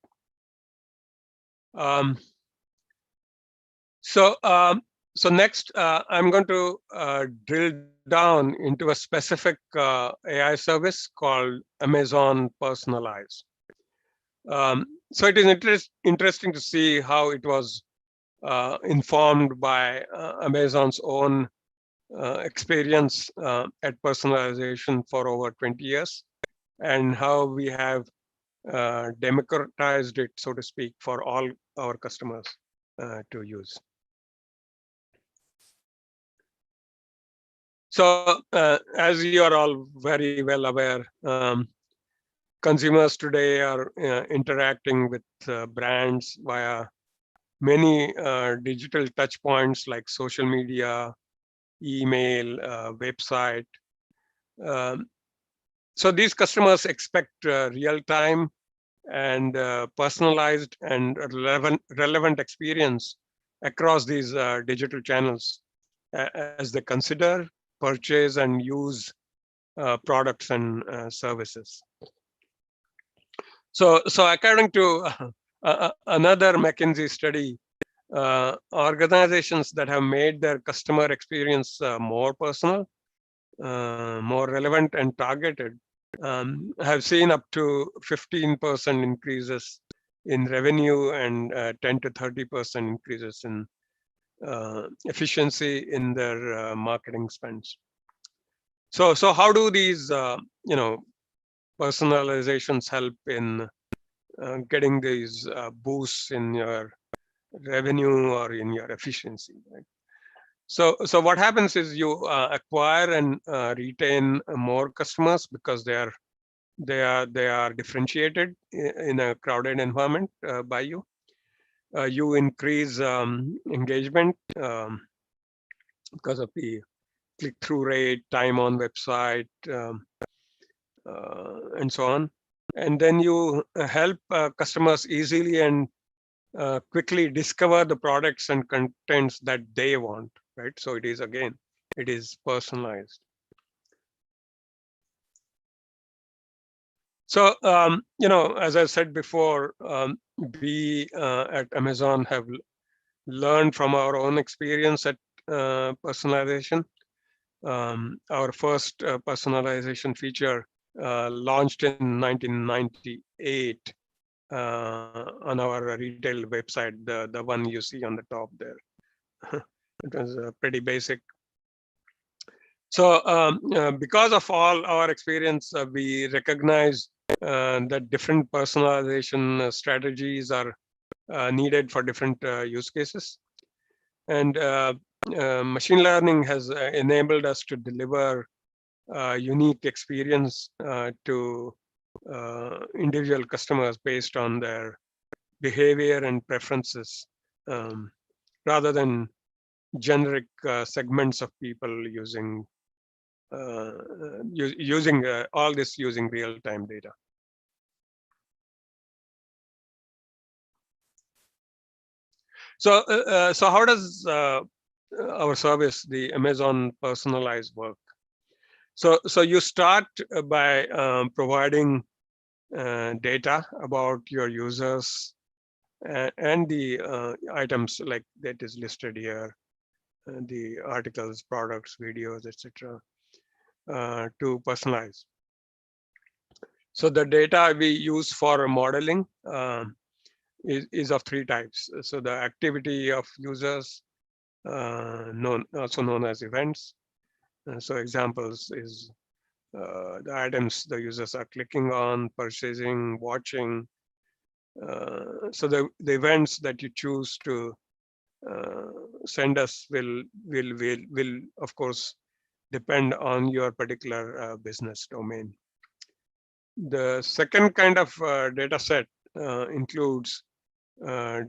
C: So next, I'm going to drill down into a specific AI service called Amazon Personalize. So it is interesting to see how it was informed by Amazon's own experience at personalization for over 20 years, and how we have democratized it, so to speak, for all our customers to use. So as you are all very well aware, consumers today are interacting with brands via many digital touch points like social media, email, website. So these customers expect real-time and personalized and relevant experience across these digital channels as they consider, purchase, and use products and services. So according to another McKinsey study, organizations that have made their customer experience more personal, more relevant, and targeted have seen up to 15% increases in revenue and 10 to 30% increases in efficiency in their marketing spends. So how do these personalizations help in getting these boosts in your revenue or in your efficiency, right? So what happens is you acquire and retain more customers because they are differentiated in a crowded environment by you. You increase engagement because of the click-through rate, time on website, and so on. And then you help customers easily and quickly discover the products and contents that they want, right? So it is personalized. So as I said before, we at Amazon have learned from our own experience at personalization. Our first personalization feature launched in 1998 on our retail website, the one you see on the top there. It was pretty basic. So because of all our experience, we recognize that different personalization strategies are needed for different use cases. And machine learning has enabled us to deliver unique experience to individual customers based on their behavior and preferences, rather than generic segments of people using all this using real-time data. So how does our service, the Amazon Personalize, work? So you start by providing data about your users and the items like that is listed here, the articles, products, videos, etc., to personalize. So the data we use for modeling is of three types. So the activity of users, also known as events. So examples is the items the users are clicking on, purchasing, watching. So the events that you choose to send us will of course depend on your particular business domain. The second kind of data set includes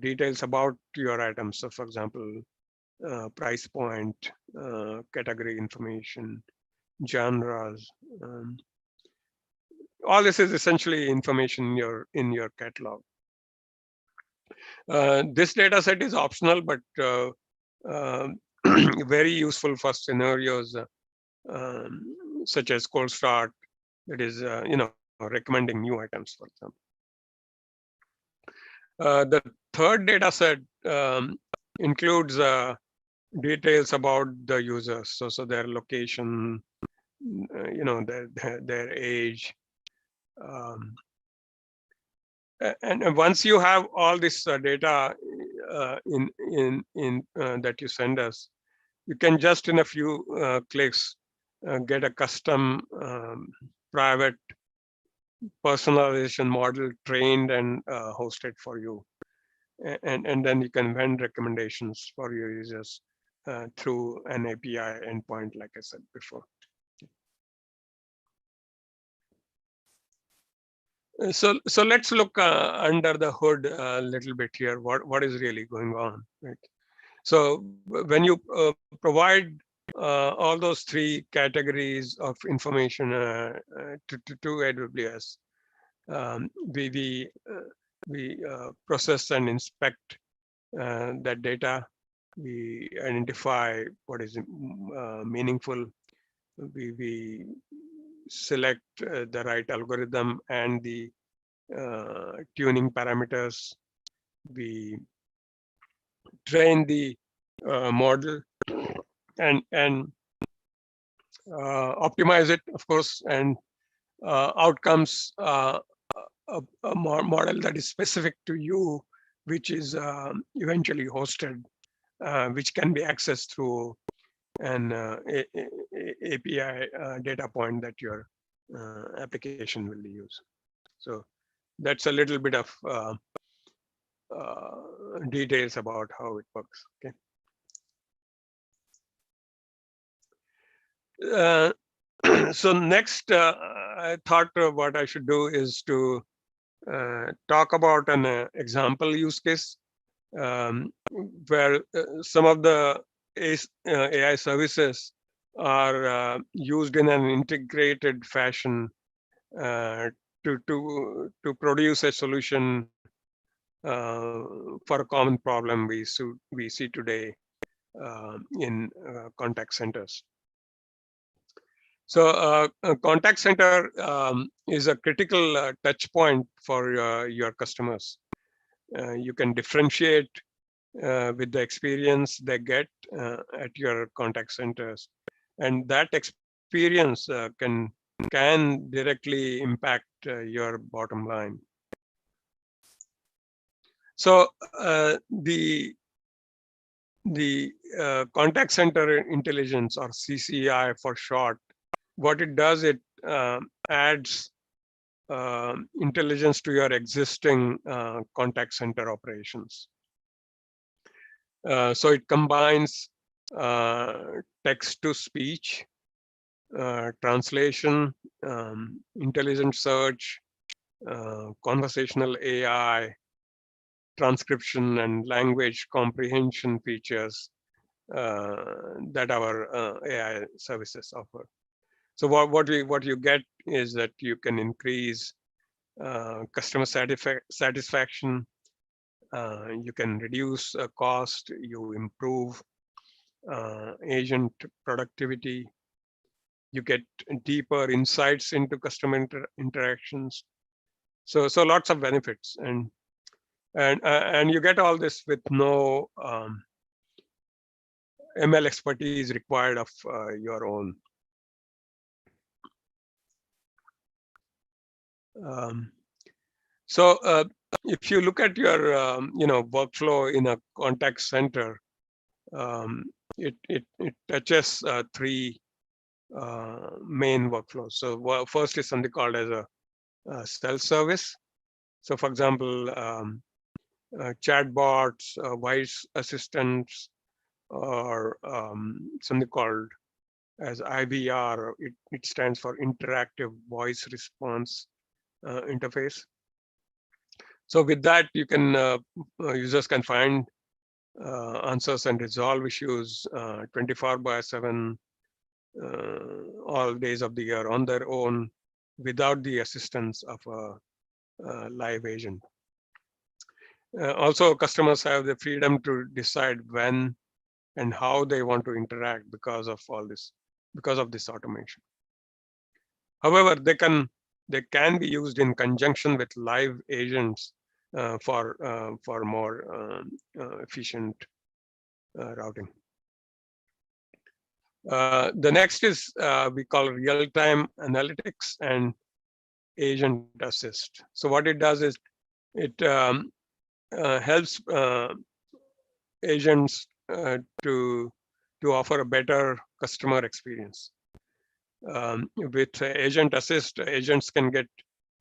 C: details about your items. So for example, price point, category information, genres. All this is essentially information in your catalog. This data set is optional, but very useful for scenarios such as cold start, that is, recommending new items, for example. The third data set includes details about the users, so their location, their age, and once you have all this data in that you send us, you can just in a few clicks get a custom private personalization model trained and hosted for you, and then you can vend recommendations for your users through an API endpoint, like I said before. So let's look under the hood a little bit here. What is really going on, right? So when you provide all those three categories of information to AWS, we process and inspect that data. We identify what is meaningful. We select the right algorithm and the tuning parameters. We train the model and optimize it, of course, and outcomes a model that is specific to you, which is eventually hosted, which can be accessed through an API data point that your application will use. So that's a little bit of details about how it works. Okay. So next, I thought what I should do is to talk about an example use case where some of the AI services are used in an integrated fashion to produce a solution for a common problem we see today in contact centers. So a contact center is a critical touch point for your customers. You can differentiate with the experience they get at your contact centers, and that experience can directly impact your bottom line. So the contact center intelligence, or CCI for short, what it does, it adds intelligence to your existing contact center operations. So it combines text to speech, translation, intelligent search, conversational AI, transcription, and language comprehension features that our AI services offer. So what you get is that you can increase customer satisfaction, you can reduce cost, you improve agent productivity, you get deeper insights into customer interactions. So lots of benefits, and you get all this with no ML expertise required of your own. So if you look at your workflow in a contact center, it touches three main workflows. So first is something called as a self-service. So for example, chatbots, voice assistants, or something called as IVR. It stands for interactive voice response interface. So with that, you can users can find answers and resolve issues 24/7 all days of the year on their own, without the assistance of a live agent. Also, customers have the freedom to decide when and how they want to interact because of all this, because of this automation. However, they can be used in conjunction with live agents for more efficient routing. The next is we call real-time analytics and agent assist. So what it does is it helps agents to offer a better customer experience. With agent assist, agents can get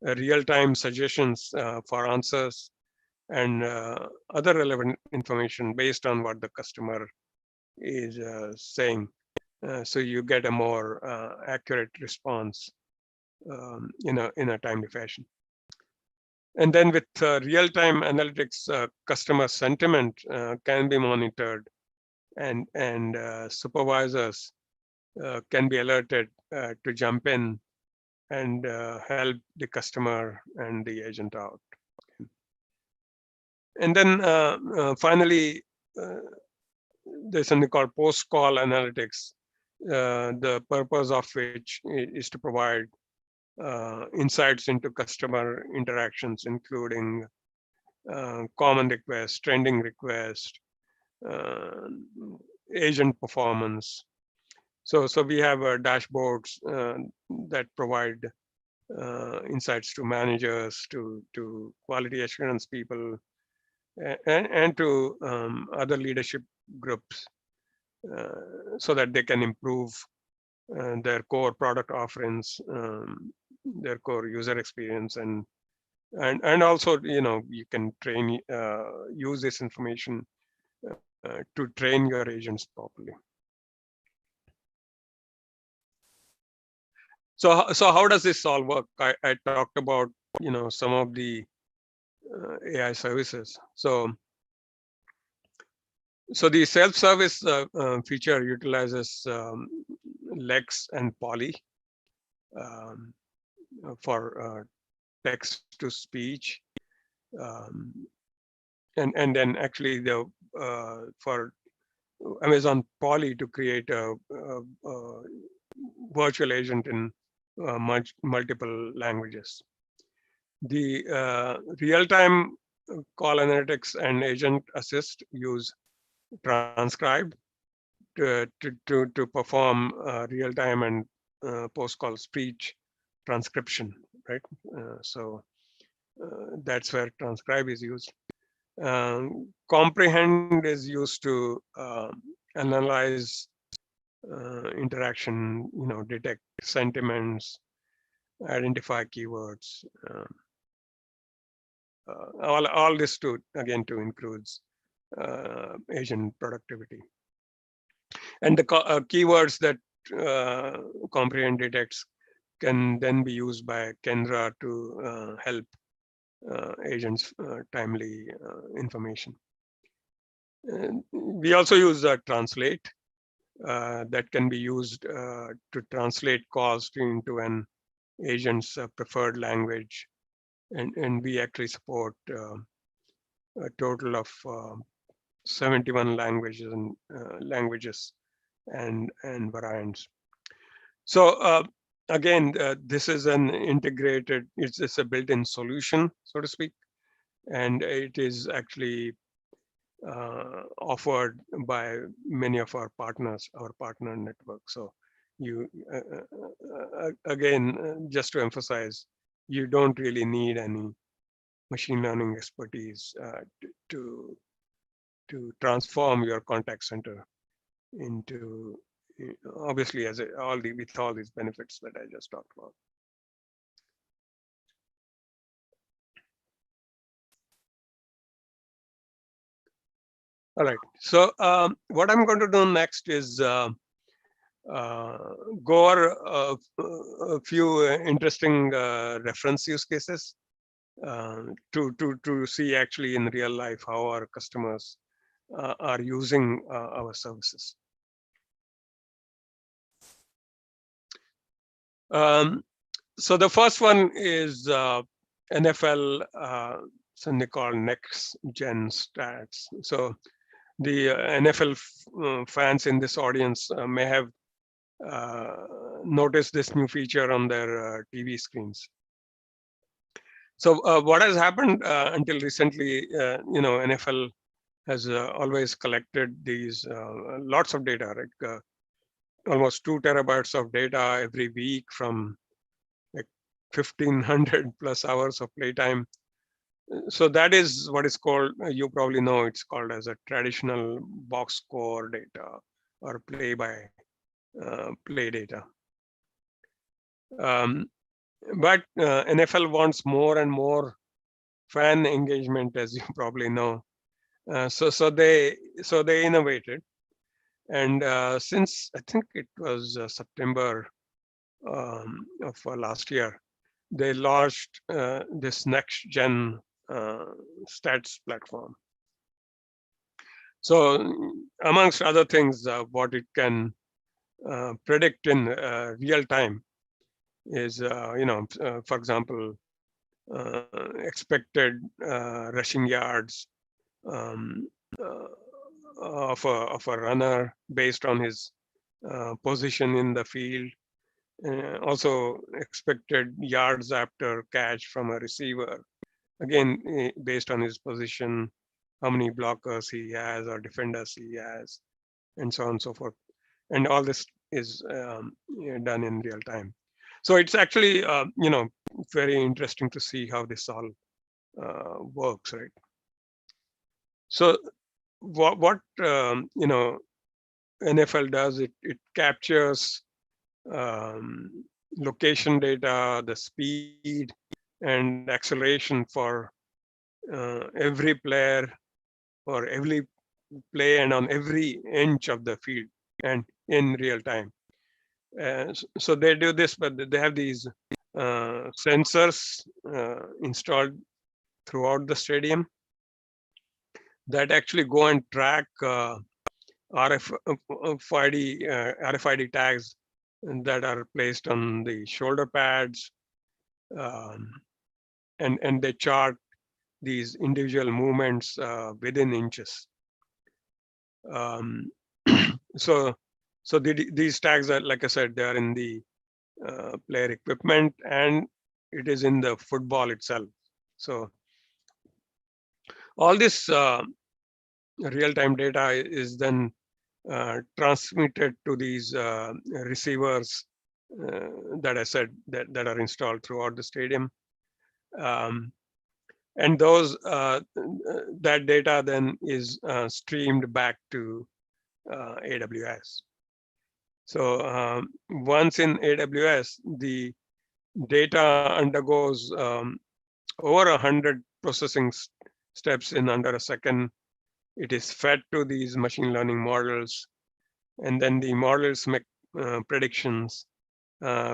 C: real-time suggestions for answers and other relevant information based on what the customer is saying. So you get a more accurate response in a timely fashion. And then with real-time analytics, customer sentiment can be monitored, and supervisors can be alerted to jump in and help the customer and the agent out. And then finally, there's something called post-call analytics, the purpose of which is to provide insights into customer interactions, including common requests, trending requests, agent performance. So we have dashboards that provide insights to managers, to quality assurance people, and to other leadership groups, so that they can improve their core product offerings, their core user experience, and also, you can train, use this information to train your agents properly. So how does this all work? I talked about some of the AI services. So the self-service feature utilizes Lex and Poly for text to speech, and then actually the for Amazon Poly to create a virtual agent in multiple languages. The real-time call analytics and agent assist use transcribe to perform real-time and post-call speech transcription, right? So that's where transcribe is used. Comprehend is used to analyze interaction, detect sentiments, identify keywords. All this to includes agent productivity. And the keywords that Comprehend detects can then be used by Kendra to help agents timely information. And we also use Translate that can be used to translate calls into an agent's preferred language, and we actually support a total of 71 languages and variants. So again, this is an integrated, it's a built-in solution, so to speak, and it is actually offered by many of our partners, our partner network. So you again, just to emphasize, you don't really need any machine learning expertise to transform your contact center into, obviously, with all these benefits that I just talked about. All right. So what I'm going to do next is go over a few interesting reference use cases to see actually in real life how our customers are using our services. So the first one is NFL something called next gen stats. So the NFL fans in this audience may have noticed this new feature on their TV screens. So what has happened until recently, NFL has always collected these lots of data, like almost 2 terabytes of data every week from like 1500 plus hours of playtime. So that is what is called, you probably know, it's called as a traditional box score data or play by play data. But NFL wants more and more fan engagement, as you probably know. So they innovated, and since I think it was September of last year, they launched this next gen stats platform. So amongst other things, what it can predict in real time is, for example, expected rushing yards of a runner based on his position in the field. Also expected yards after catch from a receiver, again based on his position, how many blockers he has or defenders he has, and so on and so forth. And all this is done in real time. So it's actually very interesting to see how this all works, right? So what NFL does, it captures location data, the speed and acceleration for every player or every play and on every inch of the field and in real time. So they do this, but they have these sensors installed throughout the stadium that actually go and track RFID tags that are placed on the shoulder pads, and they chart these individual movements within inches. So these tags are, like I said, they are in the player equipment, and it is in the football itself. So all this real-time data is then transmitted to these receivers that I said that are installed throughout the stadium, and those that data then is streamed back to AWS. So once in AWS, the data undergoes over 100 processing steps in under a second. It is fed to these machine learning models, and then the models make predictions,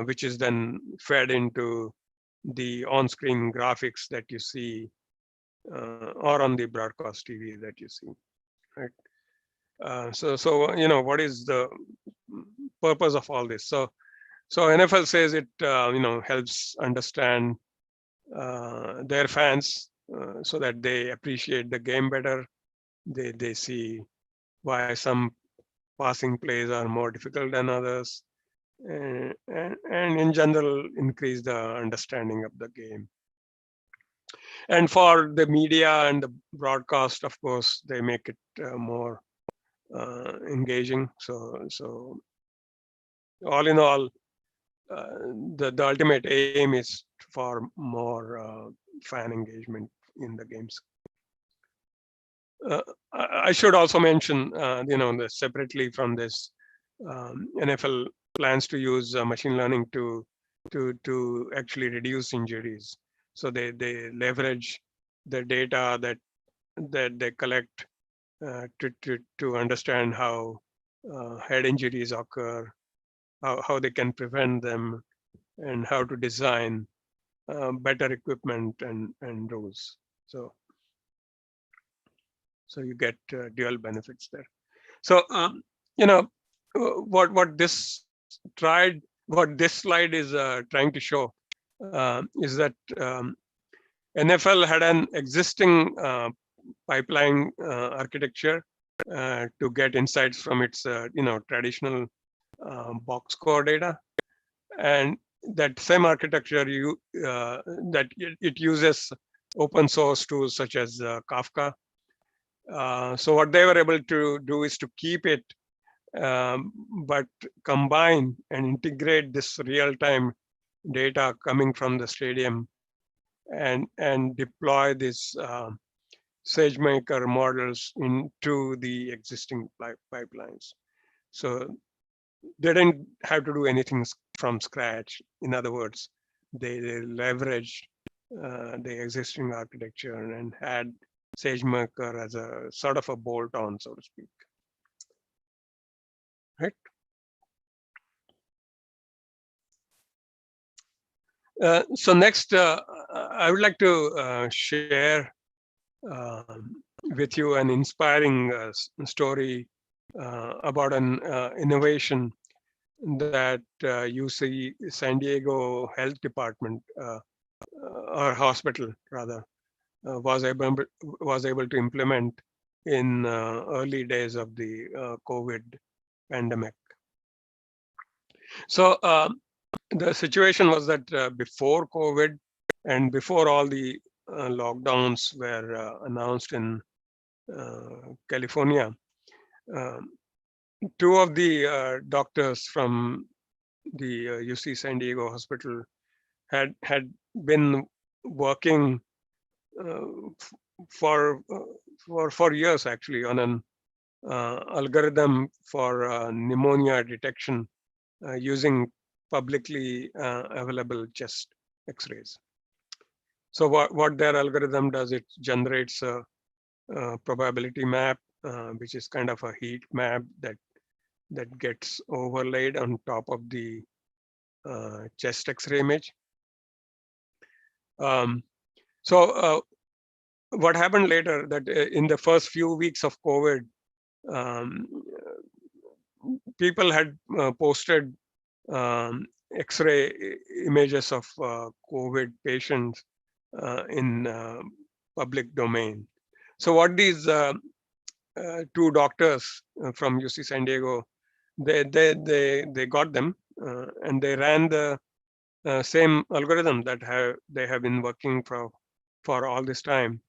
C: which is then fed into the on-screen graphics that you see or on the broadcast TV that you see, right? So what is the purpose of all this? So NFL says it helps understand their fans so that they appreciate the game better. They see why some passing plays are more difficult than others, and in general increase the understanding of the game. And for the media and the broadcast, of course, they make it more engaging. So all in all, the ultimate aim is for more fan engagement in the games. I should also mention, separately from this, NFL plans to use machine learning to actually reduce injuries. So they leverage the data that they collect to understand how head injuries occur, how they can prevent them, and how to design better equipment and rules. So you get dual benefits there. So what this slide is trying to show is that NFL had an existing pipeline architecture to get insights from its traditional box score data, and that same architecture it uses open source tools such as Kafka. So what they were able to do is to keep it, but combine and integrate this real-time data coming from the stadium and deploy these SageMaker models into the existing pipelines. So they didn't have to do anything from scratch. In other words, they leveraged the existing architecture and had SageMaker as a sort of a bolt-on, so to speak. Right. So next, I would like to share with you an inspiring story about an innovation that UC San Diego Health Department or hospital rather was able to implement in early days of the COVID pandemic. So the situation was that before COVID and before all the lockdowns were announced in California, two of the doctors from the UC San Diego hospital had been working for years actually on an algorithm for pneumonia detection using publicly available chest X-rays. So what their algorithm does, it generates a probability map, which is kind of a heat map that gets overlaid on top of the chest X-ray image. So what happened later, that in the first few weeks of COVID, people had posted X-ray images of COVID patients in public domain. So what these two doctors from UC San Diego, they got them and they ran the same algorithm that they have been working for all this time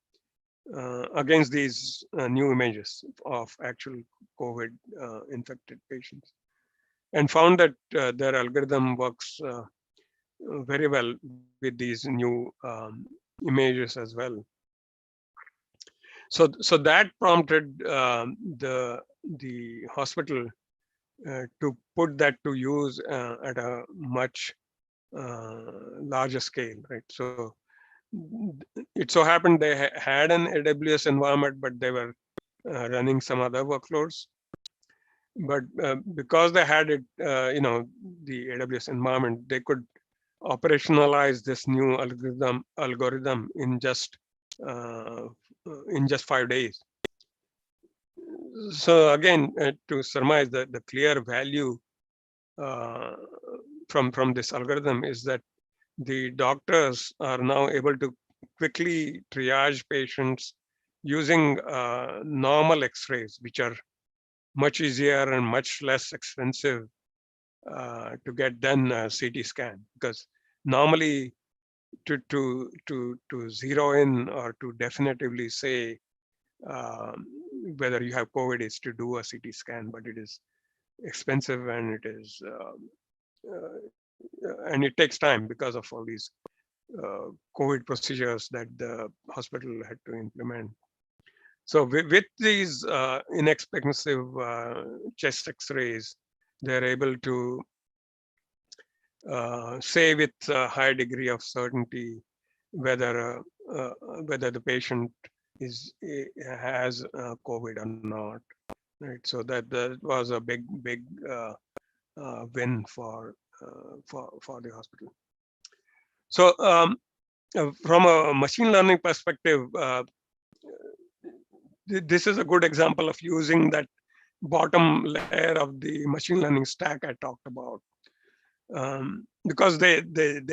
C: against these new images of actual COVID infected patients, and found that their algorithm works very well with these new images as well. So that prompted the hospital to put that to use at a much larger scale, right? So it so happened they had an AWS environment, but they were running some other workloads. But because they had it, the AWS environment, they could operationalize this new algorithm in just 5 days. So again, to surmise the clear value from this algorithm is that the doctors are now able to quickly triage patients using normal X-rays, which are much easier and much less expensive to get than a CT scan, because normally to zero in or to definitively say whether you have COVID is to do a CT scan, but it is expensive and it is and it takes time because of all these COVID procedures that the hospital had to implement. So with these inexpensive chest X-rays, they're able to say with a high degree of certainty whether the patient has COVID or not. Right. So that was a big win for the hospital. So from a machine learning perspective, this is a good example of using that bottom layer of the machine learning stack I talked about. Because they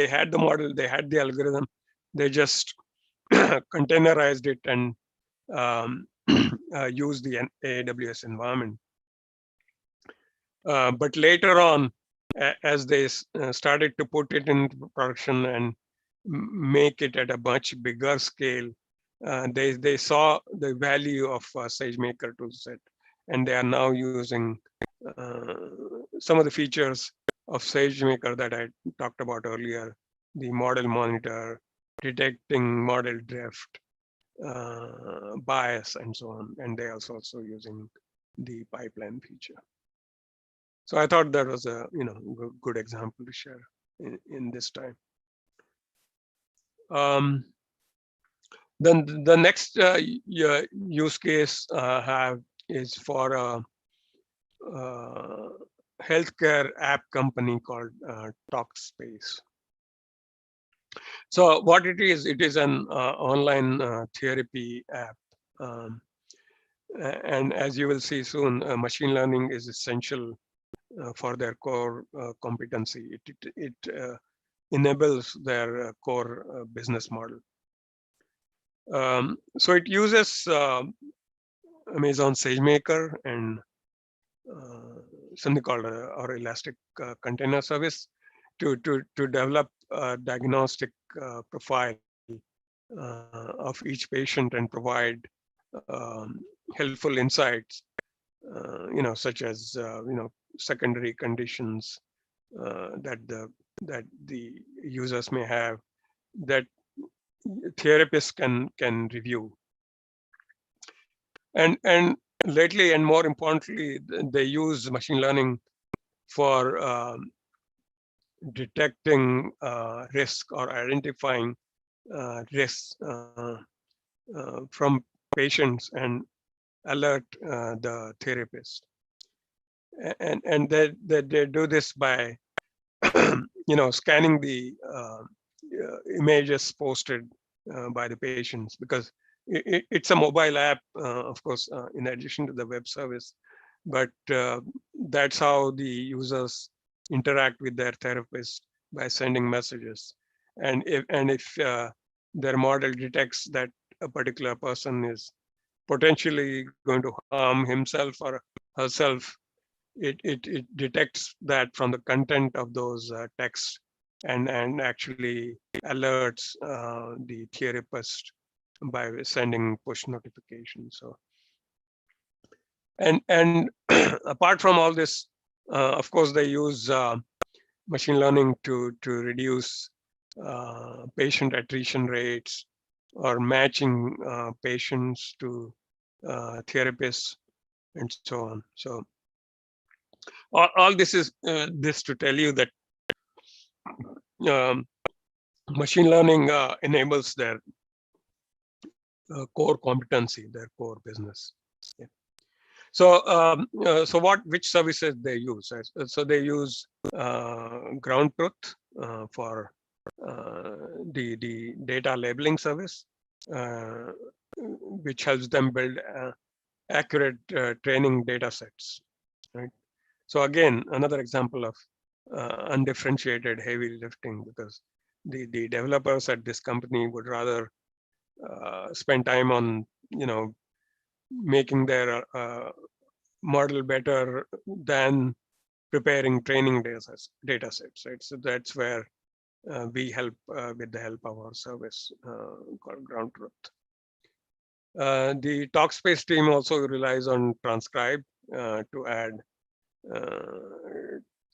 C: had the model, they had the algorithm, they just containerized it and use the AWS environment. But later on, as they started to put it in production and make it at a much bigger scale, they saw the value of Sagemaker toolset, and they are now using some of the features of Sagemaker that I talked about earlier, the model monitor, detecting model drift, bias, and so on. And they are also using the pipeline feature. So I thought that was a good example to share in this time. Then the next use case I have is for a healthcare app company called Talkspace. So what it is an online therapy app. And as you will see soon, machine learning is essential for their core competency. It enables their core business model. So it uses Amazon SageMaker and something called our Elastic Container Service to develop a diagnostic profile of each patient and provide helpful insights, such as secondary conditions that the users may have that therapists can review. And lately, and more importantly, they use machine learning for detecting risk or identifying risks from patients and alert the therapist. And they do this by scanning the images posted by the patients, because it's a mobile app, of course, in addition to the web service, but that's how the users interact with their therapist, by sending messages. And if their model detects that a particular person is potentially going to harm himself or herself, it detects that from the content of those texts and actually alerts the therapist by sending push notifications. So, and apart from all this, of course, they use machine learning to reduce patient attrition rates or matching patients to therapists and so on. So all this is this to tell you that machine learning enables their core competency, their core business. Yeah. So which services they use? So they use ground truth for the data labeling service, which helps them build accurate training data sets. Right. So again, another example of undifferentiated heavy lifting, because the developers at this company would rather spend time on making their model better than preparing training data sets, right? So that's where we help with the help of our service called Ground Truth. The Talkspace team also relies on Transcribe to add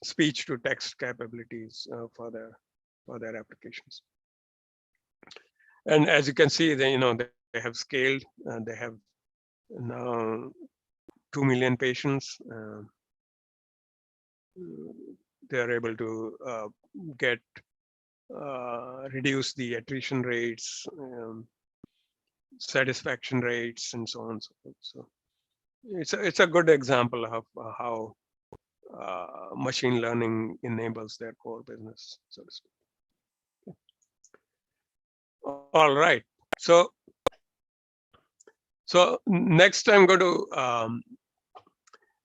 C: speech to text capabilities for their applications. And as you can see, they have scaled. They have now 2 million patients. They are able to reduce the attrition rates, satisfaction rates, and so on and so forth. So it's a good example of how machine learning enables their core business, so to speak. All right. So next I'm going to,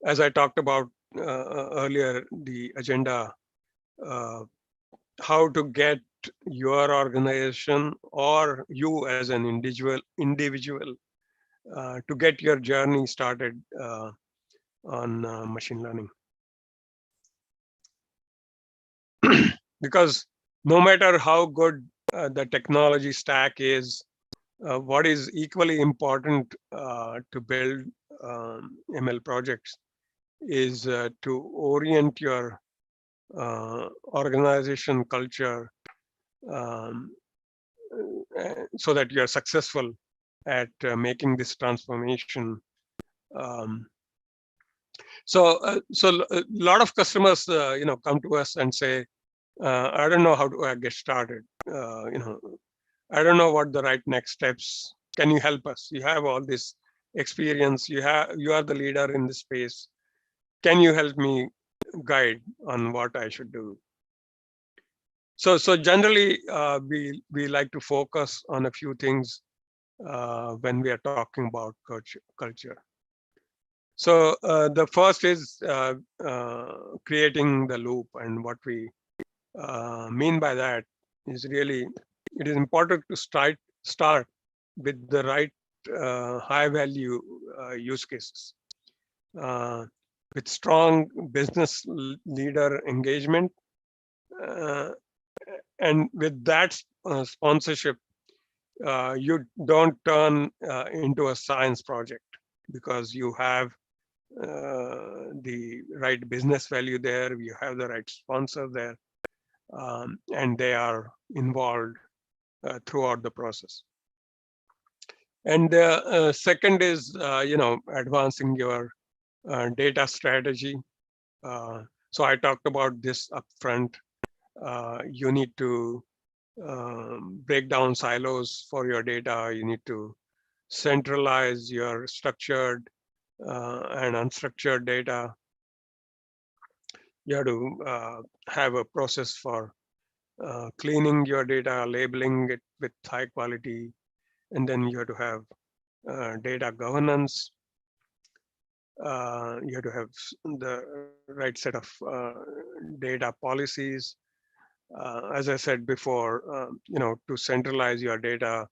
C: as I talked about earlier, the agenda, how to get your organization or you as an individual to get your journey started on machine learning. Because no matter how good the technology stack is, what is equally important to build ML projects is to orient your organization culture so that you are successful at making this transformation. So a lot of customers, come to us and say, I don't know how to get started. I don't know what the right next steps. Can you help us? You have all this experience. You are the leader in this space. Can you help me guide on what I should do? So generally, we like to focus on a few things when we are talking about culture. So the first is creating the loop, and what we mean by that is really it is important to start with the right high value use cases with strong business leader engagement, and with that sponsorship, you don't turn into a science project because you have the right business value there, you have the right sponsor there, and they are involved throughout the process. And second is, advancing your data strategy. So I talked about this upfront. You need to break down silos for your data. You need to centralize your structured and unstructured data. You have to have a process for cleaning your data, labeling it with high quality, and then you have to have data governance. You have to have the right set of data policies. As I said before, to centralize your data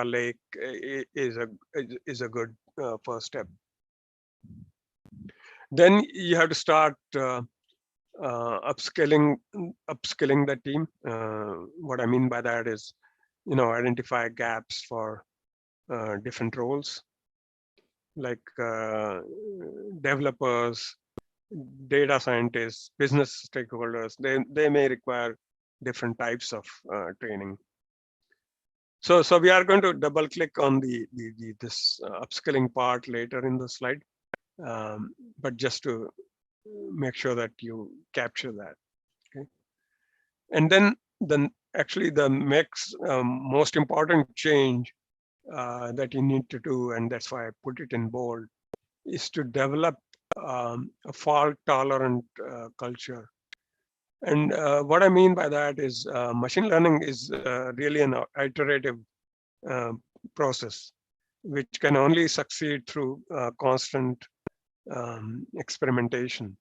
C: lake is a good first step. Then you have to start upskilling the team. What I mean by that is, identify gaps for different roles, like developers, data scientists, business stakeholders. They may require different types of training. So we are going to double click on this upskilling part later in the slide, but just to make sure that you capture that. Okay. And then actually the next most important change that you need to do, and that's why I put it in bold, is to develop a fault-tolerant culture. And what I mean by that is machine learning is really an iterative process, which can only succeed through constant experimentation.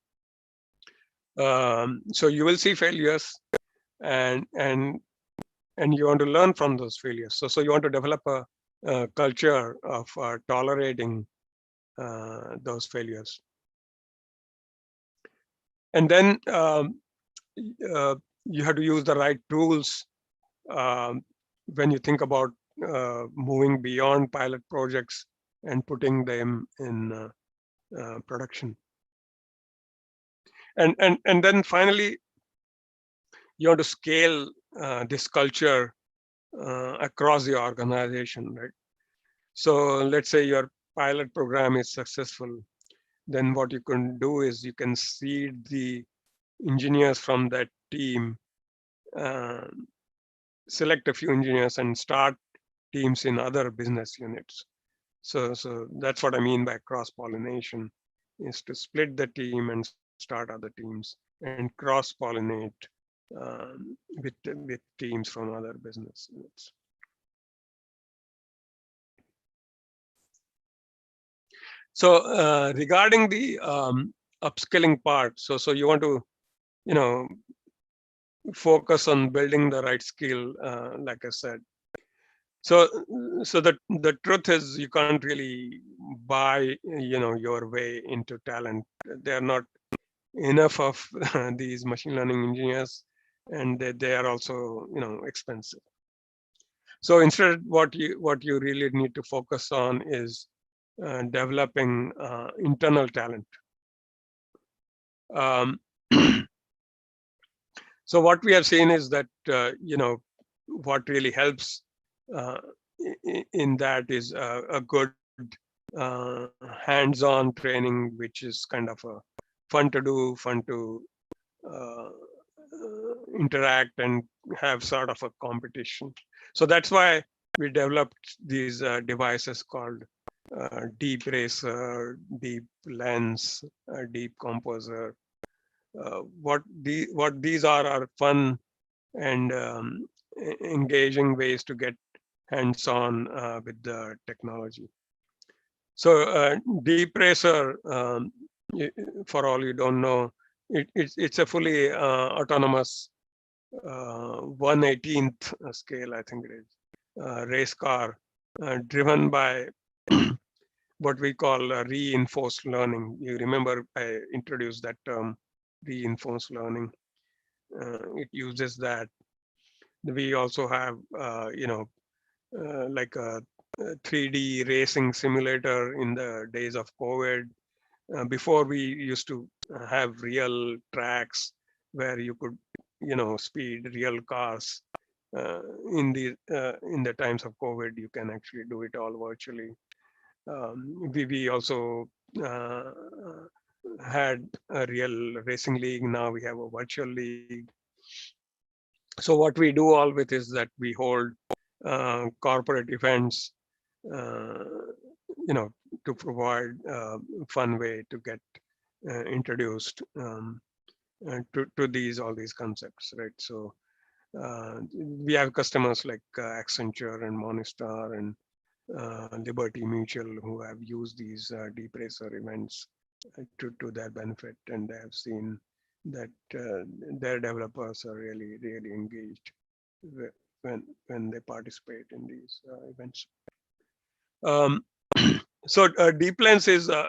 C: So you will see failures, and you want to learn from those failures. So you want to develop a culture of tolerating those failures. And then you have to use the right tools when you think about moving beyond pilot projects and putting them in production. And then finally, you want to scale this culture across the organization, right? So let's say your pilot program is successful, then what you can do is you can seed the engineers from that team, select a few engineers and start teams in other business units. So that's what I mean by cross-pollination, is to split the team and start other teams and cross-pollinate with teams from other business units. So regarding the upskilling part, so you want to, focus on building the right skill, like I said. So the truth is you can't really buy your way into talent. There are not enough of these machine learning engineers, and they are also expensive. So instead, what you really need to focus on is developing internal talent. Um, so what we have seen is that what really helps in that is a good hands-on training, which is kind of a fun to do, fun to interact and have sort of a competition. So that's why we developed these devices called Deep Racer, Deep Lens, Deep Composer. What these are fun and engaging ways to get hands-on with the technology. So Deep Racer, for all you don't know, it's a fully autonomous 1/18th scale, I think it is, race car driven by what we call reinforced learning. You remember I introduced that term, reinforced learning. It uses that. We also have, like a 3D racing simulator in the days of COVID. Before we used to have real tracks where you could, speed real cars. In the times of COVID, you can actually do it all virtually. We also had a real racing league. Now we have a virtual league. So what we do all with is that we hold corporate events, to provide a fun way to get introduced to all these concepts, right? So we have customers like Accenture and Morningstar and Liberty Mutual who have used these Deep Racer events to their benefit, and they have seen that their developers are really engaged when they participate in these events. So Deep Lens is a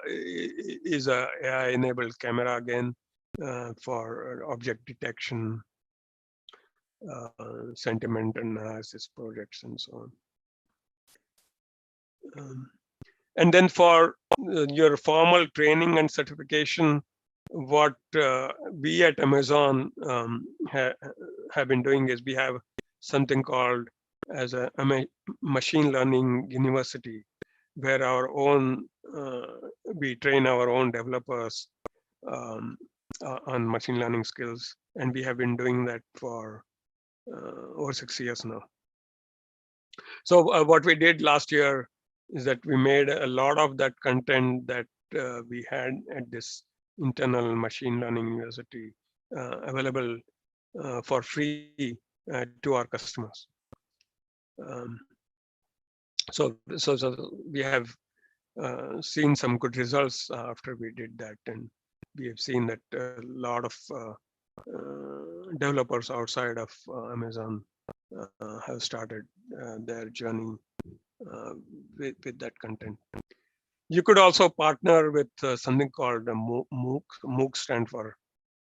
C: AI-enabled camera again for object detection, sentiment analysis projects, and so on. And then for your formal training and certification, what we at Amazon have been doing is we have something called as a machine learning university, where our own we train our own developers on machine learning skills, and we have been doing that for over 6 years now. So what we did last year is that we made a lot of that content that we had at this internal machine learning university available for free to our customers. So we have seen some good results after we did that, and we have seen that a lot of developers outside of Amazon have started their journey with that content. You could also partner with something called MOOC. MOOC stand for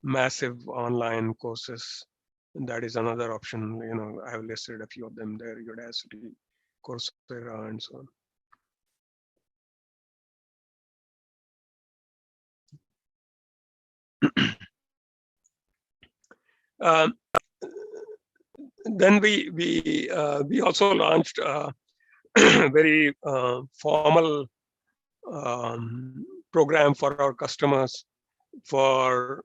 C: Massive Online Courses, and that is another option. I have listed a few of them there: Udacity, Coursera, and so on. Then we also launched a very formal program for our customers for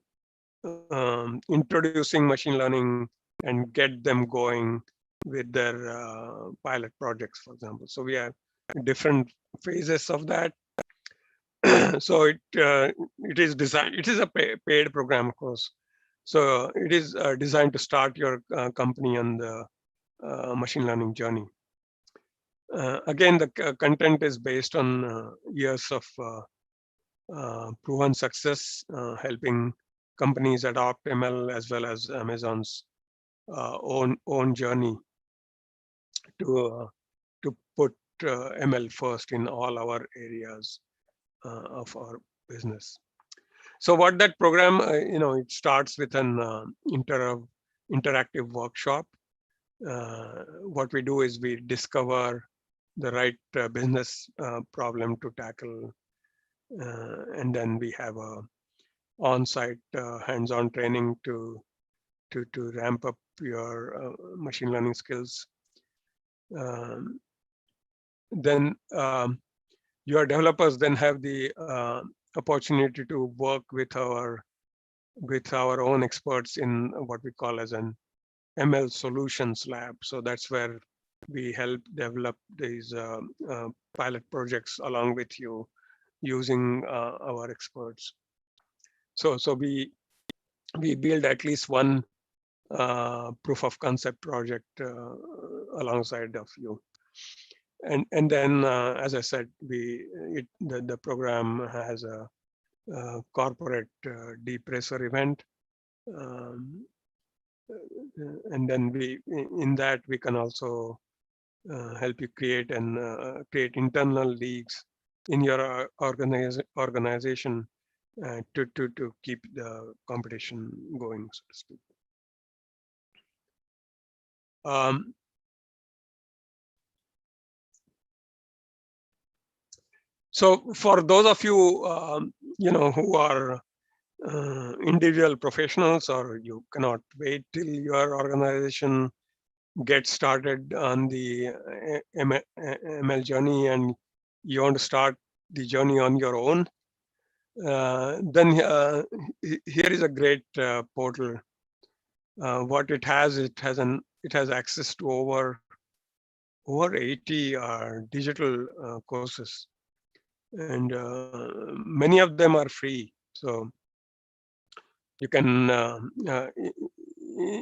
C: introducing machine learning and get them going with their pilot projects, for example. So we have different phases of that. So it is designed. It is a paid program, of course. So it is designed to start your company on the machine learning journey. Again, the content is based on years of proven success, helping companies adopt ML as well as Amazon's own journey to put ML first in all our areas of our business. So what that program, it starts with an interactive workshop. What we do is we discover the right business problem to tackle, and then we have a on-site hands-on training to ramp up your machine learning skills. Then your developers then have the opportunity to work with our own experts in what we call as an ML solutions lab. So that's where we help develop these pilot projects along with you using our experts. So we build at least one proof of concept project alongside of you. And then, as I said, the program has a corporate depressor event, and then in that we can also help you create internal leagues in your organization to keep the competition going, so to speak. So for those of you, who are individual professionals, or you cannot wait till your organization gets started on the ML journey and you want to start the journey on your own, then here is a great portal. What it has access to over 80 digital courses, and many of them are free. So you can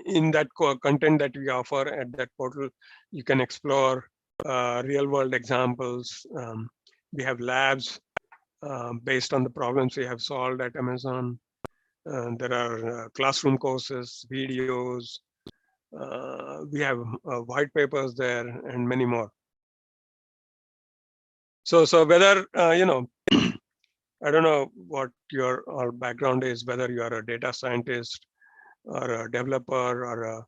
C: in that content that we offer at that portal, you can explore real world examples. We have labs based on the problems we have solved at Amazon. There are classroom courses, videos. We have white papers there and many more. So whether I don't know what your background is, whether you are a data scientist or a developer or a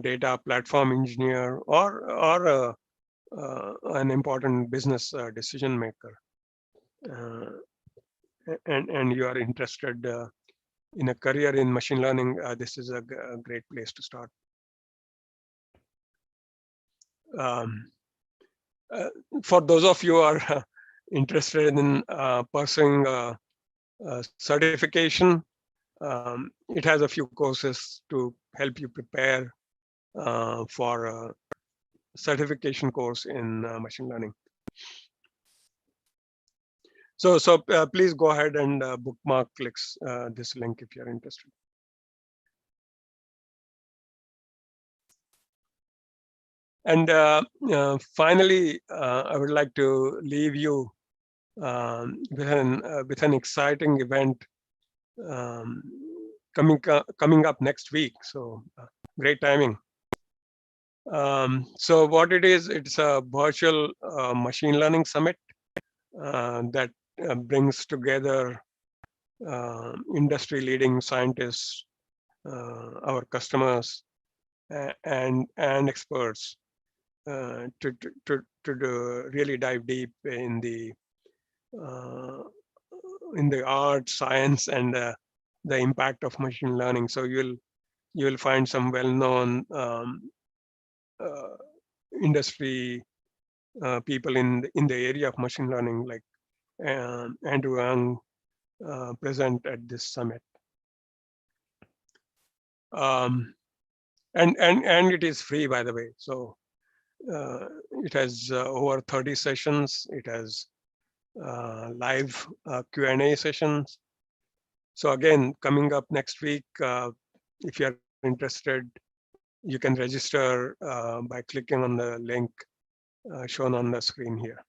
C: data platform engineer or an important business decision maker, and you are interested in a career in machine learning, this is a great place to start. For those of you who are interested in pursuing certification, it has a few courses to help you prepare for a certification course in machine learning. So please go ahead and bookmark this link if you're interested. And finally, I would like to leave you with an exciting event coming up next week. So great timing. So what it is, it's a virtual machine learning summit that brings together industry leading scientists, our customers, and experts to really dive deep in the art, science, and the impact of machine learning. So you'll find some well-known industry people in the area of machine learning, like Andrew Ng, present at this summit. And it is free, by the way. So it has over 30 sessions. It has live Q&A sessions. So again, coming up next week, if you're interested, you can register by clicking on the link shown on the screen here.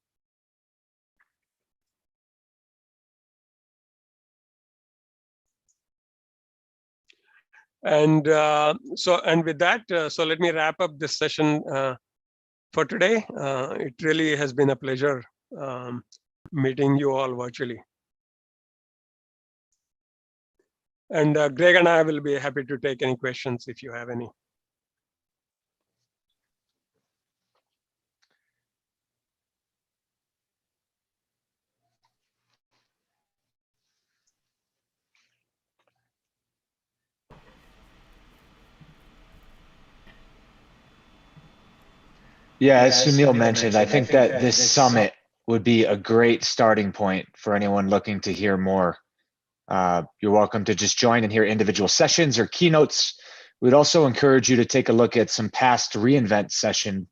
C: And and with that, so let me wrap up this session for today. It really has been a pleasure meeting you all virtually. And Greg and I will be happy to take any questions if you have any.
B: Yeah, as Suneel mentioned, I think that this summit would be a great starting point for anyone looking to hear more. You're welcome to just join and hear individual sessions or keynotes. We'd also encourage you to take a look at some past reInvent sessions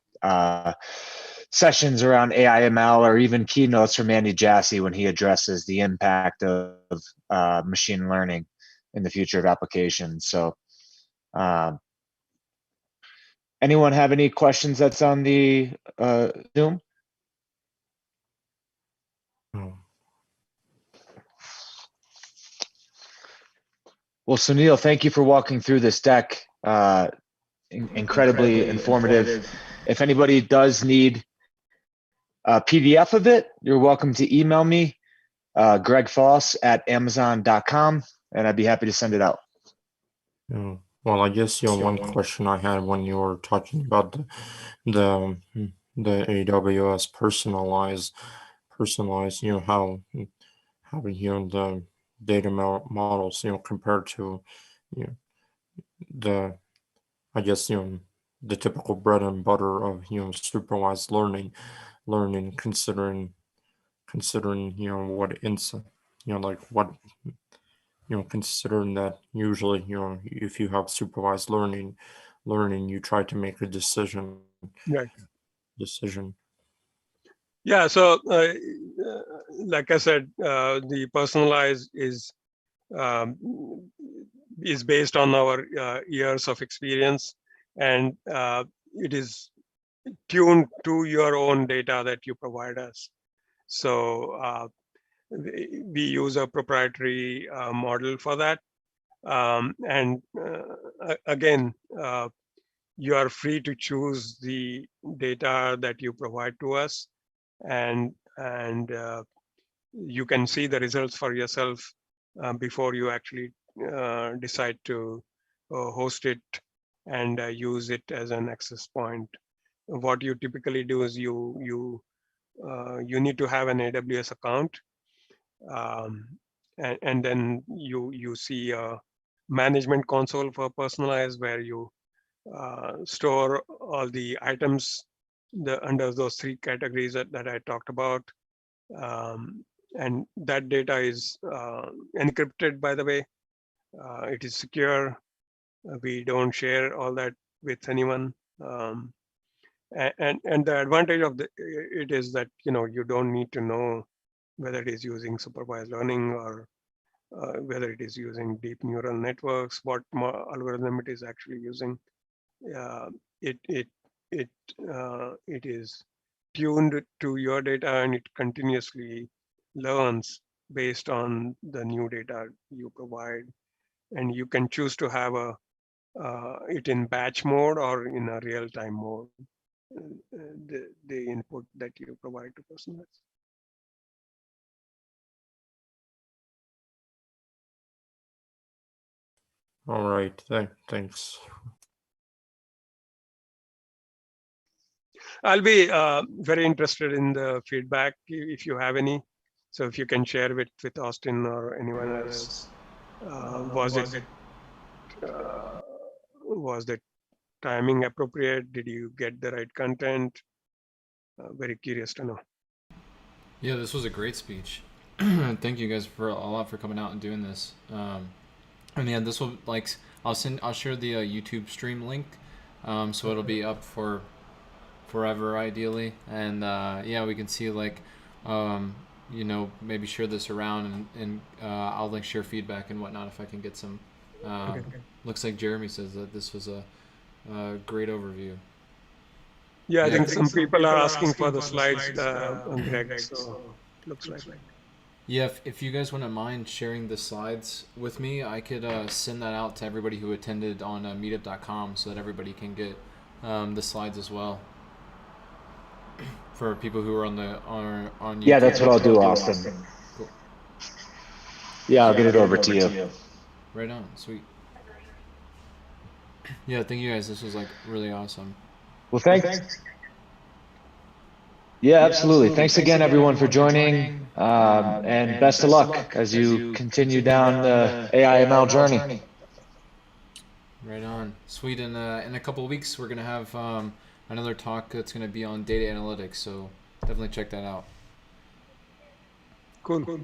B: around AI ML, or even keynotes from Andy Jassy when he addresses the impact of machine learning in the future of applications. So anyone have any questions that's on the Zoom? Well, Suneel, thank you for walking through this deck. Incredibly informative. If anybody does need a PDF of it, you're welcome to email me, Greg Foss at Amazon.com, and I'd be happy to send it out.
D: Yeah. Well, I guess one question I had when you were talking about the AWS personalized, how the data models, compared to the, I guess the typical bread and butter of supervised learning, considering what like what considering that usually if you have supervised learning, you try to make a decision.
C: Right.
D: Decision.
C: Yeah. So, like I said, the personalized is based on our years of experience, and it is tuned to your own data that you provide us. So we use a proprietary model for that. And again, you are free to choose the data that you provide to us, and you can see the results for yourself before you actually decide to host it and use it as an access point. What you typically do is you need to have an AWS account, and then you see a management console for personalized, where you store all the items under those three categories that I talked about. And that data is encrypted, by the way. It is secure. We don't share all that with anyone. And the advantage of it is that you don't need to know whether it is using supervised learning or whether it is using deep neural networks, what algorithm it is actually using. It is tuned to your data, and it continuously learns based on the new data you provide. And you can choose to have it in batch mode or in a real-time mode, the input that you provide to personalize.
D: All right, thanks.
C: I'll be very interested in the feedback if you have any. So if you can share with Austin or anyone else, was the timing appropriate? Did you get the right content? Very curious to know.
A: Yeah, this was a great speech. Thank you guys a lot for coming out and doing this. And yeah, this will I'll share the YouTube stream link, so it'll be up for forever ideally. And yeah, we can see maybe share this around, and I'll share feedback and whatnot if I can get some.
C: Okay.
A: Looks like Jeremy says that this was a great overview.
C: Yeah, I think some people are asking for the slides, Greg, so looks like.
A: Yeah, if you guys wouldn't mind sharing the slides with me, I could send that out to everybody who attended on meetup.com so that everybody can get the slides as well for people who are on YouTube.
B: Yeah, that's what I'll do, Austin.
A: Cool.
B: Yeah, I'll get it over to you.
A: Right on, sweet. Yeah, thank you guys. This was like really awesome.
B: Well, thanks. Yeah, absolutely. Thanks again, everyone, for joining. And best of luck as you continue down the AI/ML journey.
A: Right on, sweet. And in a couple of weeks, we're gonna have another talk that's gonna be on data analytics. So definitely check that out.
C: Cool.